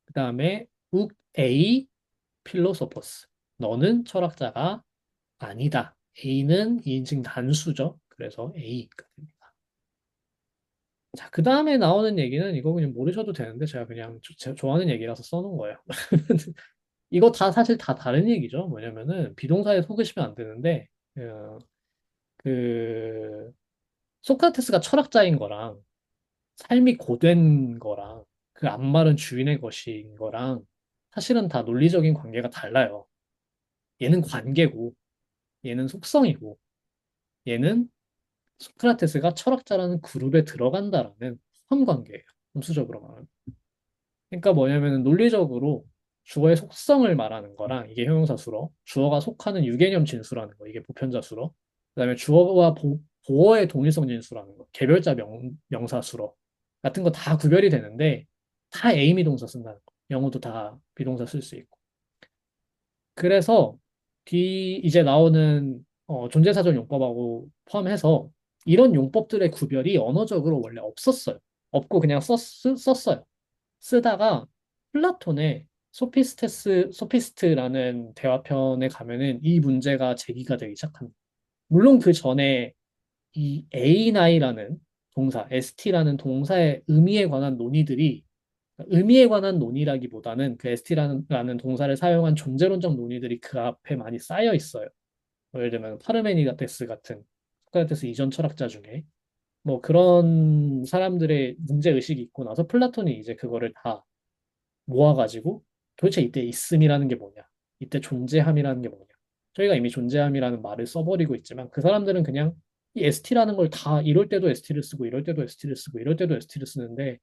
그다음에 욱 에이 필로소퍼스. 너는 철학자가 아니다. A는 2인칭 단수죠. 그래서 A가 됩니다. 자, 그 다음에 나오는 얘기는 이거 그냥 모르셔도 되는데 제가 그냥 제가 좋아하는 얘기라서 써놓은 거예요. 이거 다 사실 다 다른 얘기죠. 뭐냐면은 비동사에 속으시면 안 되는데 그 소크라테스가 철학자인 거랑 삶이 고된 거랑 그 안마른 주인의 것인 거랑 사실은 다 논리적인 관계가 달라요. 얘는 관계고 얘는 속성이고 얘는 소크라테스가 철학자라는 그룹에 들어간다라는 상관관계예요. 함수적으로 말하면. 그러니까 뭐냐면 논리적으로 주어의 속성을 말하는 거랑 이게 형용사 수로 주어가 속하는 유개념 진수라는 거 이게 보편자 수로 그다음에 주어와 보어의 동일성 진수라는 거 개별자 명사 수로 같은 거 다 구별이 되는데 다 에이미 동사 쓴다는 거. 영어도 다 비동사 쓸 수 있고. 그래서 뒤 이제 나오는 존재사전 용법하고 포함해서 이런 용법들의 구별이 언어적으로 원래 없었어요. 없고 그냥 썼어요. 쓰다가 플라톤의 소피스트라는 대화편에 가면은 이 문제가 제기가 되기 시작합니다. 물론 그 전에 이 에이나이라는 동사, st라는 동사의 의미에 관한 논의들이 의미에 관한 논의라기보다는 그 st라는 동사를 사용한 존재론적 논의들이 그 앞에 많이 쌓여 있어요. 뭐 예를 들면 파르메니데스 같은 소크라테스 이전 철학자 중에 뭐 그런 사람들의 문제 의식이 있고 나서 플라톤이 이제 그거를 다 모아가지고 도대체 이때 있음이라는 게 뭐냐, 이때 존재함이라는 게 뭐냐. 저희가 이미 존재함이라는 말을 써버리고 있지만 그 사람들은 그냥 이 ST라는 걸 다 이럴 때도 ST를 쓰고 이럴 때도 ST를 쓰고 이럴 때도 ST를 쓰는데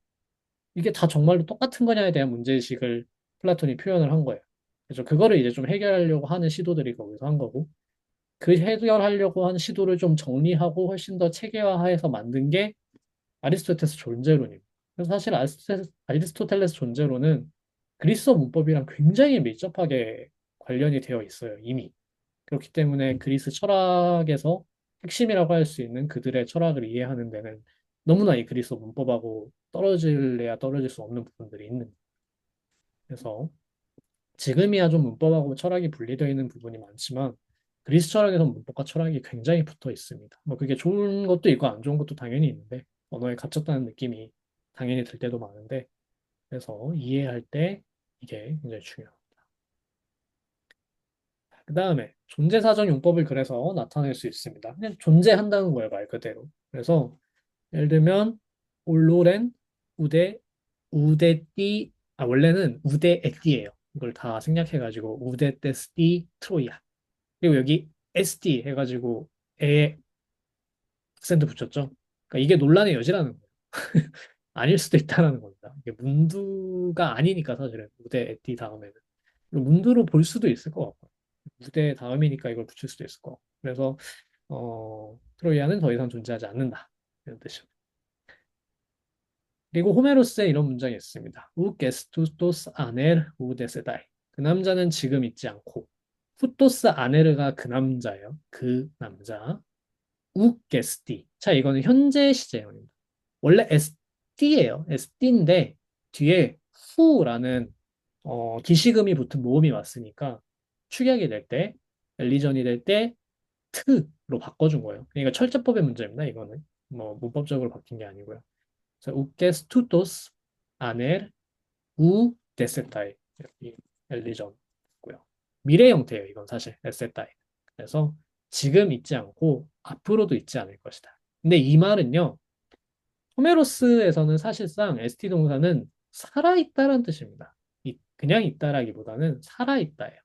이게 다 정말로 똑같은 거냐에 대한 문제의식을 플라톤이 표현을 한 거예요. 그래서 그거를 이제 좀 해결하려고 하는 시도들이 거기서 한 거고 그 해결하려고 하는 시도를 좀 정리하고 훨씬 더 체계화해서 만든 게 아리스토텔레스 존재론입니다. 그래서 사실 아리스토텔레스 존재론은 그리스어 문법이랑 굉장히 밀접하게 관련이 되어 있어요, 이미. 그렇기 때문에 그리스 철학에서 핵심이라고 할 수 있는 그들의 철학을 이해하는 데는 너무나 이 그리스어 문법하고 떨어질래야 떨어질 수 없는 부분들이 있는. 그래서 지금이야 좀 문법하고 철학이 분리되어 있는 부분이 많지만 그리스 철학에서 문법과 철학이 굉장히 붙어 있습니다. 뭐 그게 좋은 것도 있고 안 좋은 것도 당연히 있는데 언어에 갇혔다는 느낌이 당연히 들 때도 많은데 그래서 이해할 때 이게 굉장히 중요합니다. 그 다음에 존재사전 용법을 그래서 나타낼 수 있습니다. 그냥 존재한다는 거예요, 말 그대로. 그래서 예를 들면 올로렌 우데띠 원래는 우데에띠예요. 이걸 다 생략해가지고 우데테스띠 트로이아. 그리고 여기 SD 해가지고 에 악센트 붙였죠. 그러니까 이게 논란의 여지라는 거예요. 아닐 수도 있다는 겁니다. 이게 문두가 아니니까 사실은 우데에띠 다음에는 문두로 볼 수도 있을 것 같고 무대 다음이니까 이걸 붙일 수도 있을 것 같고 그래서 트로이아는 더 이상 존재하지 않는다 이런 뜻이죠. 그리고 호메로스에 이런 문장이 있습니다. 우 게스투토스 아넬 우 데세다이. 그 남자는 지금 있지 않고 후토스 아네르가 그 남자예요. 그 남자. 우 게스티. 자, 이거는 현재 시제형입니다. 원래 SD예요. SD인데 뒤에 who라는 기시금이 붙은 모음이 왔으니까 축약이 될 때, 엘리전이 될 때 t로 바꿔준 거예요. 그러니까 철자법의 문제입니다. 이거는 뭐 문법적으로 바뀐 게 아니고요. 그래서 우케스 투토스 아넬 우 데세타이 여기 엘리전고요. 미래 형태예요. 이건 사실 에세타이. 그래서 지금 있지 않고 앞으로도 있지 않을 것이다. 근데 이 말은요. 호메로스에서는 사실상 ST 동사는 살아있다라는 뜻입니다. 그냥 있다라기보다는 살아있다예요.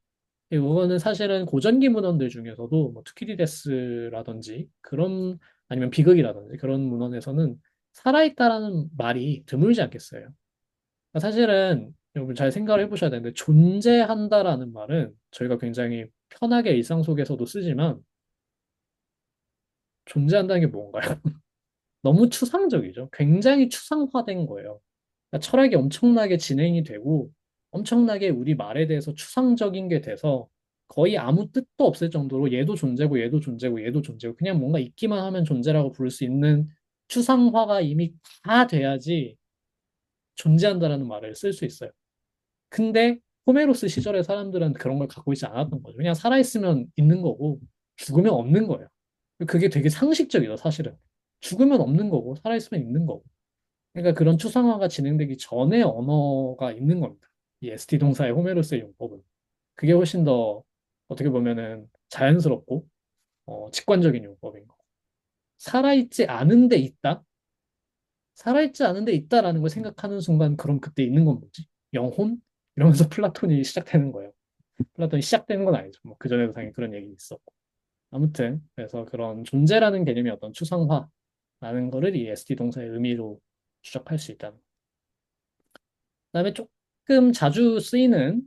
이거는 사실은 고전기 문헌들 중에서도 뭐 투키디데스라든지 그런 아니면 비극이라든지 그런 문헌에서는 살아있다라는 말이 드물지 않겠어요. 그러니까 사실은 여러분 잘 생각을 해보셔야 되는데 존재한다라는 말은 저희가 굉장히 편하게 일상 속에서도 쓰지만 존재한다는 게 뭔가요? 너무 추상적이죠. 굉장히 추상화된 거예요. 그러니까 철학이 엄청나게 진행이 되고 엄청나게 우리 말에 대해서 추상적인 게 돼서 거의 아무 뜻도 없을 정도로 얘도 존재고 얘도 존재고 얘도 존재고 그냥 뭔가 있기만 하면 존재라고 부를 수 있는 추상화가 이미 다 돼야지 존재한다라는 말을 쓸 수 있어요. 근데 호메로스 시절의 사람들은 그런 걸 갖고 있지 않았던 거죠. 그냥 살아있으면 있는 거고 죽으면 없는 거예요. 그게 되게 상식적이죠, 사실은. 죽으면 없는 거고 살아있으면 있는 거고. 그러니까 그런 추상화가 진행되기 전에 언어가 있는 겁니다. 이 ST 동사의 호메로스의 용법은. 그게 훨씬 더 어떻게 보면은 자연스럽고 직관적인 용법인 거. 살아있지 않은데 있다? 살아있지 않은데 있다라는 걸 생각하는 순간 그럼 그때 있는 건 뭐지? 영혼? 이러면서 플라톤이 시작되는 거예요. 플라톤이 시작되는 건 아니죠. 뭐 그전에도 당연히 그런 얘기 있었고. 아무튼 그래서 그런 존재라는 개념이 어떤 추상화라는 거를 이 ST 동사의 의미로 추적할 수 있다. 그다음에 조금 자주 쓰이는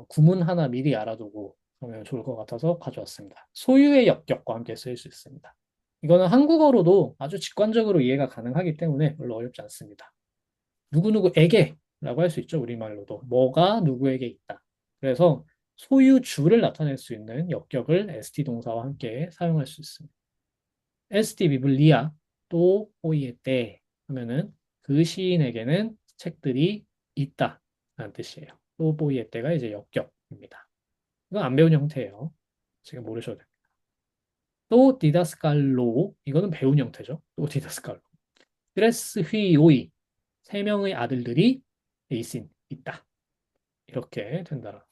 구문 하나 미리 알아두고 그러면 좋을 것 같아서 가져왔습니다. 소유의 역격과 함께 쓰일 수 있습니다. 이거는 한국어로도 아주 직관적으로 이해가 가능하기 때문에 별로 어렵지 않습니다. 누구누구에게라고 할 수 있죠. 우리말로도. 뭐가 누구에게 있다. 그래서 소유주를 나타낼 수 있는 역격을 ST 동사와 함께 사용할 수 있습니다. ST 비블리아 또 호이에테 하면은 그 시인에게는 책들이 있다 라는 뜻이에요. 또 보이에테가 이제 역격입니다. 이건 안 배운 형태예요. 지금 모르셔도 됩니다. 또 디다스칼로 이거는 배운 형태죠. 또 디다스칼로 그레스 휘오이 세 명의 아들들이 에이신 있다. 이렇게 된다.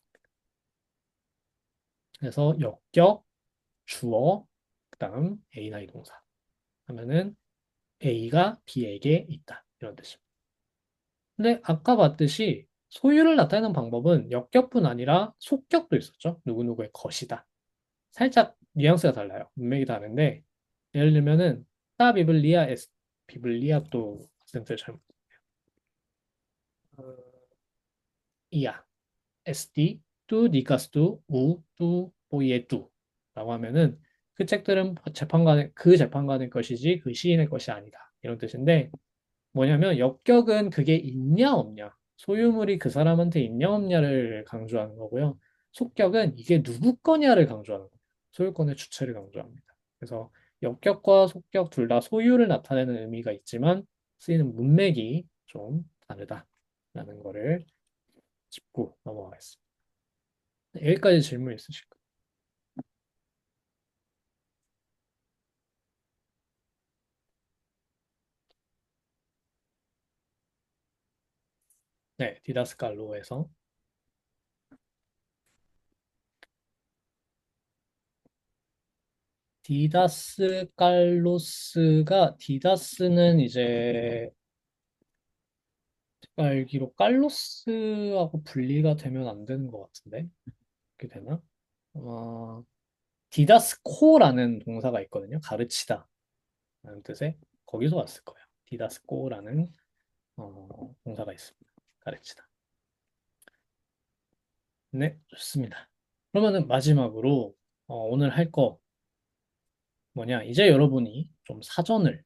그래서 역격, 주어, 그다음 A나 이 동사 하면은 A가 B에게 있다. 이런 뜻입니다. 근데 아까 봤듯이 소유를 나타내는 방법은 역격뿐 아니라 속격도 있었죠. 누구누구의 것이다. 살짝 뉘앙스가 달라요. 문맥이 다른데 예를 들면은 따 비블리아 에스 비블리아 또 학생들 잘못 어, 이야 SD 뚜 니카스뚜 우뚜 보이에뚜 라고 하면은 그 책들은 그 재판관의 것이지 그 시인의 것이 아니다. 이런 뜻인데 뭐냐면 역격은 그게 있냐 없냐 소유물이 그 사람한테 있냐 없냐를 강조하는 거고요. 속격은 이게 누구 거냐를 강조하는 거예요. 소유권의 주체를 강조합니다. 그래서 역격과 속격 둘 다 소유를 나타내는 의미가 있지만 쓰이는 문맥이 좀 다르다라는 거를 짚고 넘어가겠습니다. 여기까지 질문 있으실까요? 네, 디다스칼로에서 디다스는 이제 제가 알기로 깔로스하고 분리가 되면 안 되는 것 같은데 그렇게 되나? 디다스코라는 동사가 있거든요. 가르치다 라는 뜻의 거기서 왔을 거예요. 디다스코라는 동사가 있습니다. 가르치다. 네, 좋습니다. 그러면은 마지막으로 오늘 할 거 뭐냐? 이제 여러분이 좀 사전을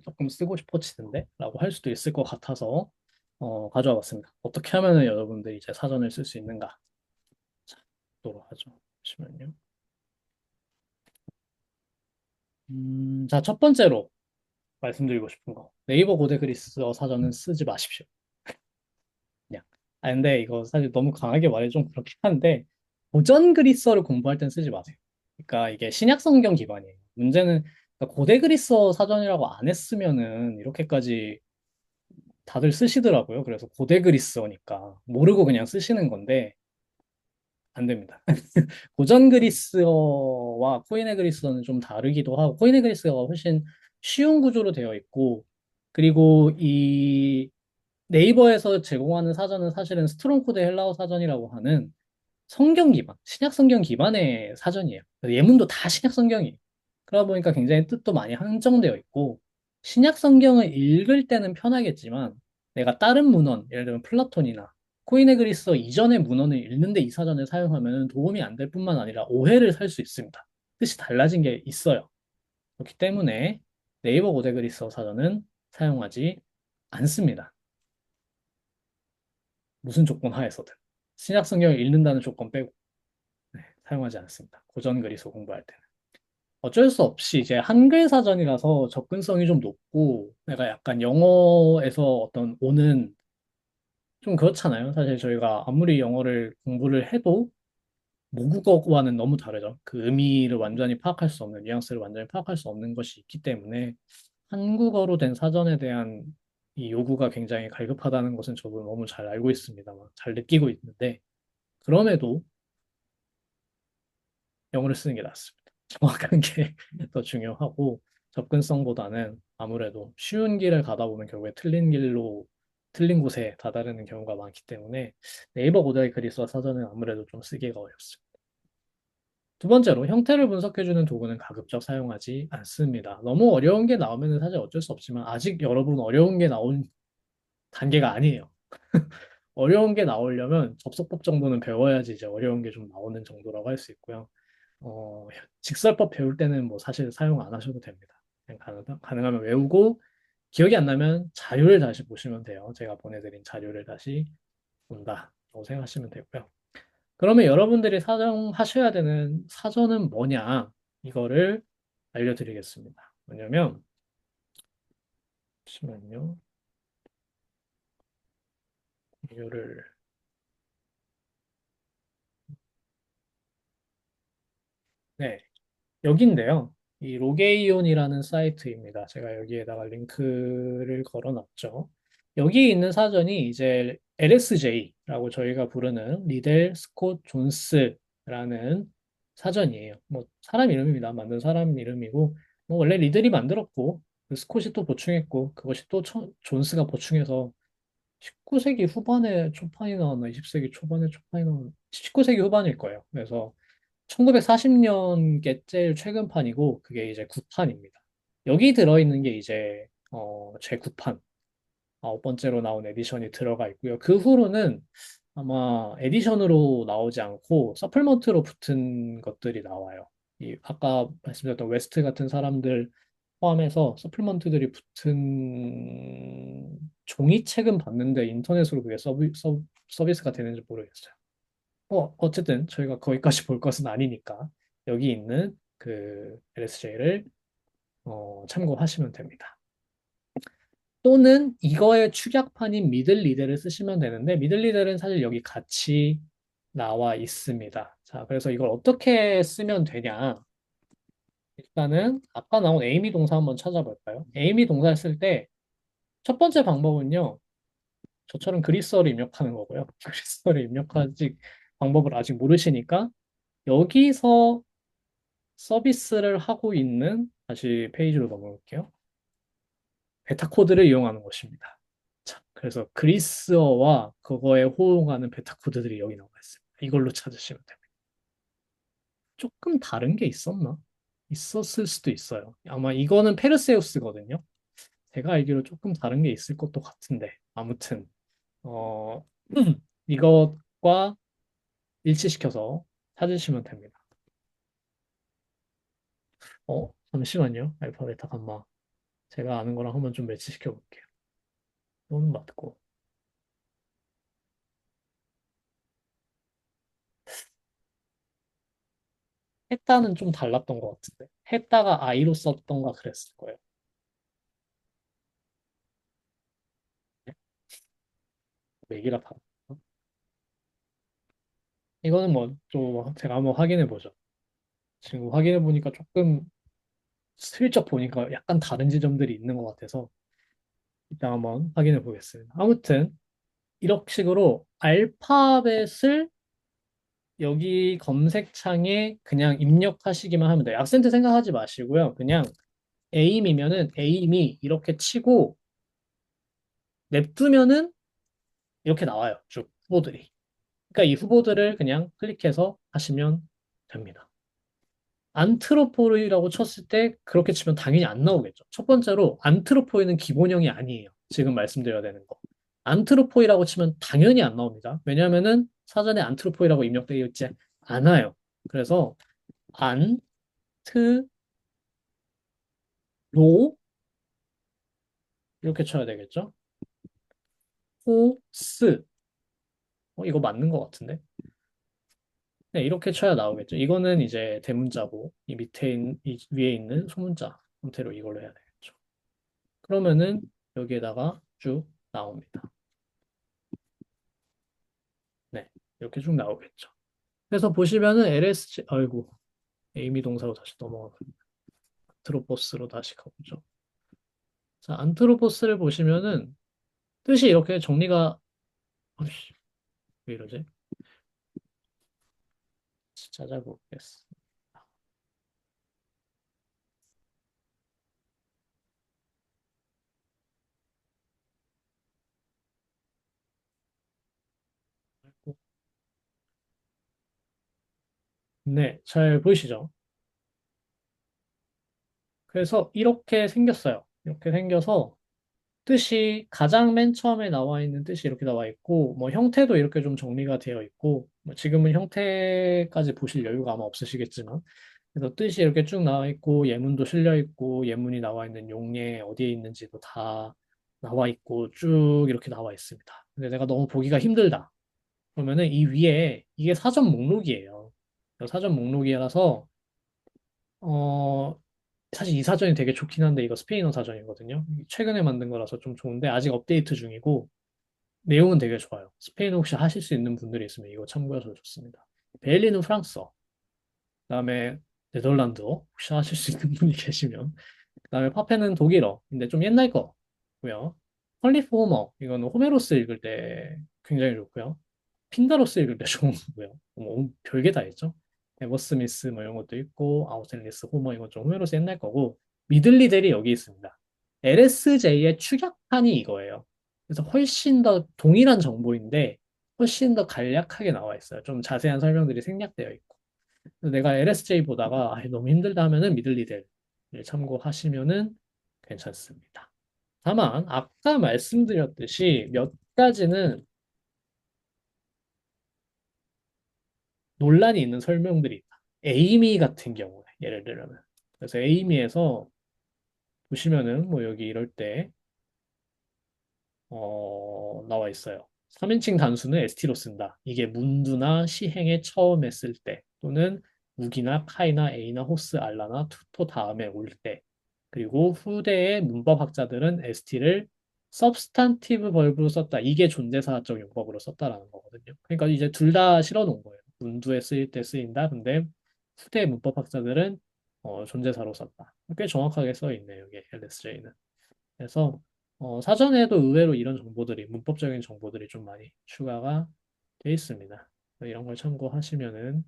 조금 쓰고 싶어지는데? 라고 할 수도 있을 것 같아서 가져와 봤습니다. 어떻게 하면은 여러분들이 이제 사전을 쓸 수 있는가? 자, 보도록 하죠. 잠시만요. 자, 첫 번째로 말씀드리고 싶은 거. 네이버 고대 그리스어 사전은 쓰지 마십시오. 그냥. 근데 이거 사실 너무 강하게 말해 좀 그렇긴 한데, 고전 그리스어를 공부할 땐 쓰지 마세요. 그러니까 이게 신약 성경 기반이에요. 문제는 그러니까 고대 그리스어 사전이라고 안 했으면은 이렇게까지 다들 쓰시더라고요. 그래서 고대 그리스어니까 모르고 그냥 쓰시는 건데 안 됩니다. 고전 그리스어와 코인의 그리스어는 좀 다르기도 하고 코인의 그리스어가 훨씬 쉬운 구조로 되어 있고 그리고 이 네이버에서 제공하는 사전은 사실은 스트롱코드 헬라어 사전이라고 하는 성경 기반, 신약 성경 기반의 사전이에요. 그래서 예문도 다 신약 성경이에요. 그러다 보니까 굉장히 뜻도 많이 한정되어 있고 신약 성경을 읽을 때는 편하겠지만 내가 다른 문헌, 예를 들면 플라톤이나 코인의 그리스어 이전의 문헌을 읽는데 이 사전을 사용하면 도움이 안 될 뿐만 아니라 오해를 살 수 있습니다. 뜻이 달라진 게 있어요. 그렇기 때문에 네이버 고대 그리스어 사전은 사용하지 않습니다. 무슨 조건 하에서든. 신약 성경을 읽는다는 조건 빼고 사용하지 않습니다. 고전 그리스어 공부할 때는. 어쩔 수 없이 이제 한글 사전이라서 접근성이 좀 높고 내가 약간 영어에서 어떤 오는 좀 그렇잖아요. 사실 저희가 아무리 영어를 공부를 해도 모국어와는 너무 다르죠. 그 의미를 완전히 파악할 수 없는, 뉘앙스를 완전히 파악할 수 없는 것이 있기 때문에 한국어로 된 사전에 대한 이 요구가 굉장히 갈급하다는 것은 저도 너무 잘 알고 있습니다만, 잘 느끼고 있는데, 그럼에도 영어를 쓰는 게 낫습니다. 정확한 게 더 중요하고, 접근성보다는 아무래도 쉬운 길을 가다 보면 결국에 틀린 길로, 틀린 곳에 다다르는 경우가 많기 때문에 네이버 고대 그리스어 사전은 아무래도 좀 쓰기가 어렵습니다. 두 번째로 형태를 분석해주는 도구는 가급적 사용하지 않습니다. 너무 어려운 게 나오면 사실 어쩔 수 없지만 아직 여러분 어려운 게 나온 단계가 아니에요. 어려운 게 나오려면 접속법 정도는 배워야지 이제 어려운 게 좀 나오는 정도라고 할 수 있고요. 직설법 배울 때는 뭐 사실 사용 안 하셔도 됩니다. 그냥 가능하면 외우고 기억이 안 나면 자료를 다시 보시면 돼요. 제가 보내드린 자료를 다시 본다라고 생각하시면 되고요. 그러면 여러분들이 사용하셔야 되는 사전은 뭐냐? 이거를 알려드리겠습니다. 뭐냐면, 잠시만요. 이거를, 네, 여기인데요. 이 로게이온이라는 사이트입니다. 제가 여기에다가 링크를 걸어놨죠. 여기 있는 사전이 이제 LSJ라고 저희가 부르는 리델 스콧 존스라는 사전이에요. 뭐 사람 이름입니다. 만든 사람 이름이고 뭐 원래 리델이 만들었고 그 스콧이 또 보충했고 그것이 또 존스가 보충해서 19세기 후반에 초판이 나왔나 20세기 초반에 초판이 나왔나 19세기 후반일 거예요. 그래서 1940년께 제일 최근판이고 그게 이제 9판입니다. 여기 들어있는 게 이제 제 9판 아홉 번째로 나온 에디션이 들어가 있고요. 그 후로는 아마 에디션으로 나오지 않고 서플먼트로 붙은 것들이 나와요. 이 아까 말씀드렸던 웨스트 같은 사람들 포함해서 서플먼트들이 붙은 종이책은 봤는데 인터넷으로 그게 서비스가 되는지 모르겠어요. 어쨌든 저희가 거기까지 볼 것은 아니니까 여기 있는 그 LSJ를 참고하시면 됩니다. 또는 이거의 축약판인 미들리델을 쓰시면 되는데 미들리델은 사실 여기 같이 나와 있습니다. 자, 그래서 이걸 어떻게 쓰면 되냐? 일단은 아까 나온 에이미 동사 한번 찾아볼까요? 에이미 동사를 쓸 때 첫 번째 방법은요. 저처럼 그리스어를 입력하는 거고요. 그리스어를 입력하지 방법을 아직 모르시니까 여기서 서비스를 하고 있는 다시 페이지로 넘어갈게요. 베타 코드를 이용하는 것입니다. 자, 그래서 그리스어와 그거에 호응하는 베타 코드들이 여기 나와 있습니다. 이걸로 찾으시면 됩니다. 조금 다른 게 있었나? 있었을 수도 있어요. 아마 이거는 페르세우스거든요. 제가 알기로 조금 다른 게 있을 것도 같은데 아무튼 어, 이것과 일치시켜서 찾으시면 됩니다. 잠시만요. 알파, 베타, 감마. 제가 아는 거랑 한번 좀 매치시켜 볼게요. 또는 맞고. 했다는 좀 달랐던 것 같은데. 했다가 I로 썼던가 그랬을 거예요. 맥이라 다. 이거는 뭐 또 제가 한번 확인해 보죠. 지금 확인해 보니까 조금 슬쩍 보니까 약간 다른 지점들이 있는 것 같아서 이따 한번 확인해 보겠습니다. 아무튼 이런 식으로 알파벳을 여기 검색창에 그냥 입력하시기만 하면 돼요. 악센트 생각하지 마시고요. 그냥 에임이면은 에임이 이렇게 치고 냅두면은 이렇게 나와요. 쭉 후보들이. 그러니까 이 후보들을 그냥 클릭해서 하시면 됩니다. 안트로포이라고 쳤을 때 그렇게 치면 당연히 안 나오겠죠. 첫 번째로 안트로포이는 기본형이 아니에요. 지금 말씀드려야 되는 거. 안트로포이라고 치면 당연히 안 나옵니다. 왜냐하면은 사전에 안트로포이라고 입력되어 있지 않아요. 그래서 안트로 이렇게 쳐야 되겠죠. 호스 이거 맞는 것 같은데. 네, 이렇게 쳐야 나오겠죠. 이거는 이제 대문자고 이 밑에 이 위에 있는 소문자 형태로 이걸로 해야 되겠죠. 그러면은 여기에다가 쭉 나옵니다. 네, 이렇게 쭉 나오겠죠. 그래서 보시면은 LSG, 아이고, 에이미 동사로 다시 넘어가고, 안트로포스로 다시 가보죠. 자, 안트로포스를 보시면은 뜻이 이렇게 정리가, 어이씨, 왜 이러지? 찾아보겠습니다. 네, 잘 보이시죠? 그래서 이렇게 생겼어요. 이렇게 생겨서 뜻이 가장 맨 처음에 나와 있는 뜻이 이렇게 나와 있고, 뭐 형태도 이렇게 좀 정리가 되어 있고, 뭐 지금은 형태까지 보실 여유가 아마 없으시겠지만, 그래서 뜻이 이렇게 쭉 나와 있고, 예문도 실려 있고, 예문이 나와 있는 용례 어디에 있는지도 다 나와 있고, 쭉 이렇게 나와 있습니다. 근데 내가 너무 보기가 힘들다. 그러면은 이 위에 이게 사전 목록이에요. 사전 목록이라서 어, 사실 이 사전이 되게 좋긴 한데 이거 스페인어 사전이거든요. 최근에 만든 거라서 좀 좋은데 아직 업데이트 중이고 내용은 되게 좋아요. 스페인어 혹시 하실 수 있는 분들이 있으면 이거 참고하셔도 좋습니다. 베를린은 프랑스어, 그다음에 네덜란드어 혹시 하실 수 있는 분이 계시면 그다음에 파페는 독일어, 근데 좀 옛날 거고요. 헐리프 호머 이거는 호메로스 읽을 때 굉장히 좋고요. 핀다로스 읽을 때 좋은 거고요. 뭐 별게 다 있죠. 에버스미스 뭐 이런 것도 있고 아우셀리스 호머 이건 좀 호메로스 옛날 거고 미들리델이 여기 있습니다. LSJ의 축약판이 이거예요. 그래서 훨씬 더 동일한 정보인데 훨씬 더 간략하게 나와 있어요. 좀 자세한 설명들이 생략되어 있고. 그래서 내가 LSJ 보다가 너무 힘들다 하면은 미들리델을 참고하시면은 괜찮습니다. 다만 아까 말씀드렸듯이 몇 가지는 논란이 있는 설명들이 있다. 에이미 같은 경우에 예를 들면 그래서 에이미에서 보시면은 뭐 여기 이럴 때 나와 있어요. 3인칭 단수는 ST로 쓴다. 이게 문두나 시행에 처음 했을 때 또는 우기나 카이나 에이나 호스 알라나 투토 다음에 올 때 그리고 후대의 문법 학자들은 ST를 substantive verb로 썼다. 이게 존재사적 용법으로 썼다라는 거거든요. 그러니까 이제 둘 다 실어 놓은 거예요. 문두에 쓰일 때 쓰인다. 근데 후대 문법 학자들은 존재사로 썼다. 꽤 정확하게 써 있네요. 여기 LSJ는. 그래서 사전에도 의외로 이런 정보들이 문법적인 정보들이 좀 많이 추가가 돼 있습니다. 이런 걸 참고하시면은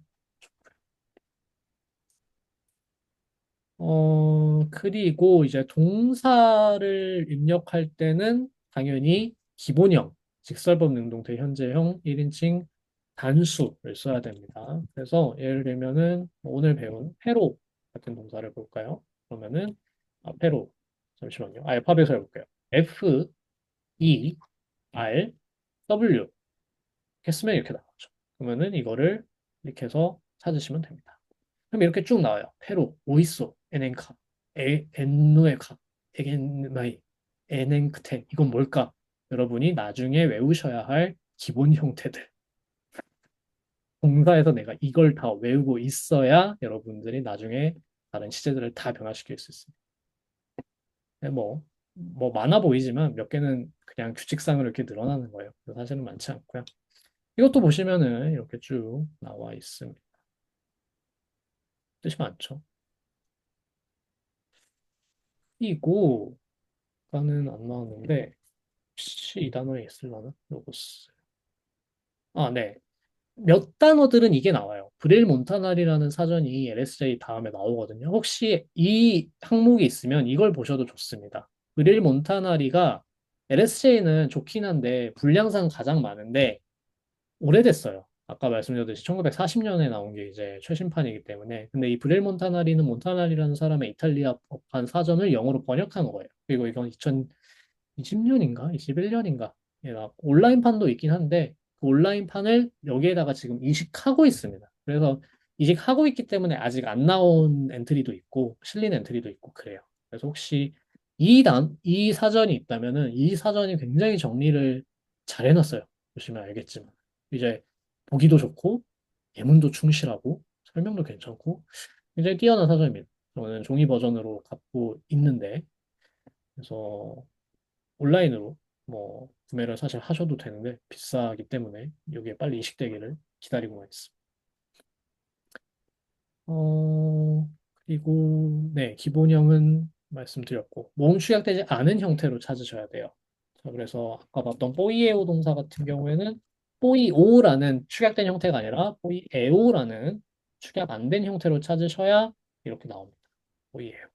그리고 이제 동사를 입력할 때는 당연히 기본형, 직설법 능동태 현재형 1인칭 단수를 써야 됩니다. 그래서 예를 들면은 오늘 배운 회로 같은 동사를 볼까요? 그러면은 회로 잠시만요. 알파벳을 해볼게요. F, E, R, W 이렇게 쓰면 이렇게 나오죠. 그러면은 이거를 이렇게 해서 찾으시면 됩니다. 그럼 이렇게 쭉 나와요. 페루, 오이소, 에넨카, 엔누에카, 에겐마이, 에넨크테. 이건 뭘까? 여러분이 나중에 외우셔야 할 기본 형태들. 동사에서 내가 이걸 다 외우고 있어야 여러분들이 나중에 다른 시제들을 다 변화시킬 수 있습니다. 네, 뭐 뭐 많아 보이지만 몇 개는 그냥 규칙상으로 이렇게 늘어나는 거예요. 그래서 사실은 많지 않고요. 이것도 보시면은 이렇게 쭉 나와 있습니다. 뜻이 많죠. 이고 가는 안 나왔는데 혹시 이 단어에 있을라나? 로고스. 아, 네. 몇 단어들은 이게 나와요. 브릴 몬타날이라는 사전이 LSJ 다음에 나오거든요. 혹시 이 항목이 있으면 이걸 보셔도 좋습니다. 브릴 몬타나리가 LSJ는 좋긴 한데 분량상 가장 많은데 오래됐어요. 아까 말씀드렸듯이 1940년에 나온 게 이제 최신판이기 때문에. 근데 이 브릴 몬타나리는 몬타나리라는 사람의 이탈리아판 사전을 영어로 번역한 거예요. 그리고 이건 2020년인가? 21년인가? 온라인판도 있긴 한데 그 온라인판을 여기에다가 지금 이식하고 있습니다. 그래서 이식하고 있기 때문에 아직 안 나온 엔트리도 있고 실린 엔트리도 있고 그래요. 그래서 혹시 이 사전이 있다면은 이 사전이 굉장히 정리를 잘 해놨어요. 보시면 알겠지만 이제 보기도 좋고 예문도 충실하고 설명도 괜찮고 굉장히 뛰어난 사전입니다. 저는 종이 버전으로 갖고 있는데 그래서 온라인으로 뭐 구매를 사실 하셔도 되는데 비싸기 때문에 여기에 빨리 이식되기를 기다리고만 있습니다. 어, 그리고 네, 기본형은 말씀드렸고 모음 축약되지 않은 형태로 찾으셔야 돼요. 자, 그래서 아까 봤던 뽀이에오 동사 같은 경우에는 뽀이오라는 축약된 형태가 아니라 뽀이에오라는 축약 안 된 형태로 찾으셔야 이렇게 나옵니다. 뽀이에오.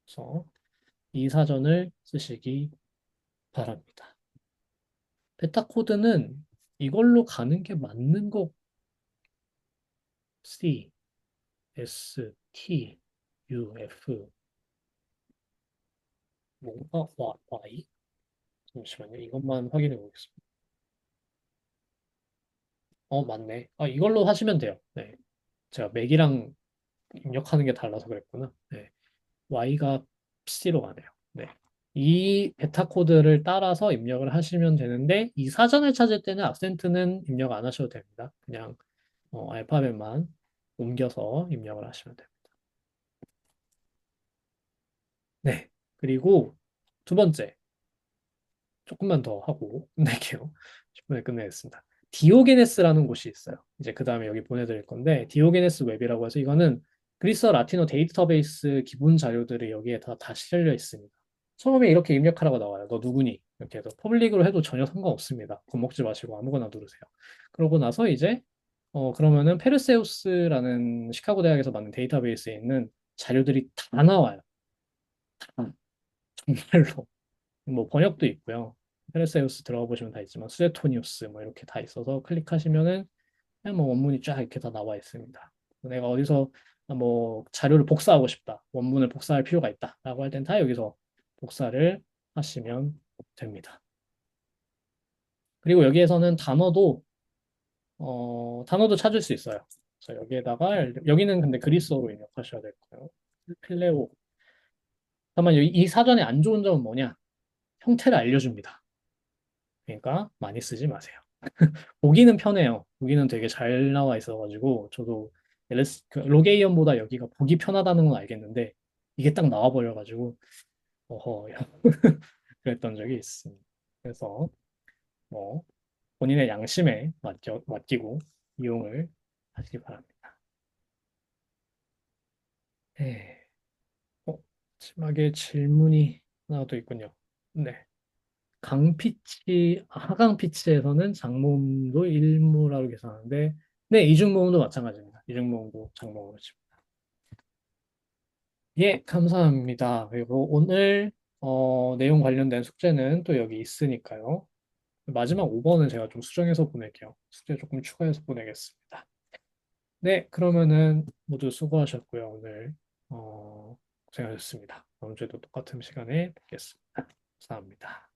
그래서 이 사전을 쓰시기 바랍니다. 베타 코드는 이걸로 가는 게 맞는 거 C, S, T, U, F 뭔가 Y? 잠시만요. 이것만 확인해 보겠습니다. 맞네. 이걸로 하시면 돼요. 네. 제가 맥이랑 입력하는 게 달라서 그랬구나. 네. Y가 C로 가네요. 네. 이 베타 코드를 따라서 입력을 하시면 되는데 이 사전을 찾을 때는 악센트는 입력 안 하셔도 됩니다. 그냥 알파벳만 옮겨서 입력을 하시면 됩니다. 네. 그리고 두 번째, 조금만 더 하고 끝낼게요. 10분에 끝내겠습니다. 디오게네스라는 곳이 있어요. 이제 그 다음에 여기 보내드릴 건데, 디오게네스 웹이라고 해서 이거는 그리스어 라틴어 데이터베이스 기본 자료들이 여기에 다 실려 있습니다. 처음에 이렇게 입력하라고 나와요. 너 누구니? 이렇게 해서 퍼블릭으로 해도 전혀 상관없습니다. 겁먹지 마시고 아무거나 누르세요. 그러고 나서 이제, 그러면은 페르세우스라는 시카고 대학에서 만든 데이터베이스에 있는 자료들이 다 나와요. 다. 정말로. 뭐 번역도 있고요. 페르세우스 들어가 보시면 다 있지만 수에토니우스 뭐 이렇게 다 있어서 클릭하시면은 그냥 뭐 원문이 쫙 이렇게 다 나와 있습니다. 내가 어디서 뭐 자료를 복사하고 싶다. 원문을 복사할 필요가 있다라고 할 땐 다 여기서 복사를 하시면 됩니다. 그리고 여기에서는 단어도 찾을 수 있어요. 그래서 여기는 근데 그리스어로 입력하셔야 될 거예요. 필레오. 다만 이 사전에 안 좋은 점은 뭐냐? 형태를 알려줍니다. 그러니까 많이 쓰지 마세요. 보기는 편해요. 보기는 되게 잘 나와 있어가지고 저도 로게이언보다 여기가 보기 편하다는 건 알겠는데 이게 딱 나와버려가지고 어허 그랬던 적이 있습니다. 그래서 뭐 본인의 양심에 맡기고 이용을 하시기 바랍니다. 네. 마지막에 질문이 하나 더 있군요. 네. 하강 피치에서는 장모음도 일모라고 계산하는데, 네, 이중모음도 마찬가지입니다. 이중모음도 장모음으로 칩니다. 예, 감사합니다. 그리고 오늘, 내용 관련된 숙제는 또 여기 있으니까요. 마지막 5번은 제가 좀 수정해서 보낼게요. 숙제 조금 추가해서 보내겠습니다. 네, 그러면은 모두 수고하셨고요. 오늘, 고생하셨습니다. 다음 주에도 똑같은 시간에 뵙겠습니다. 감사합니다.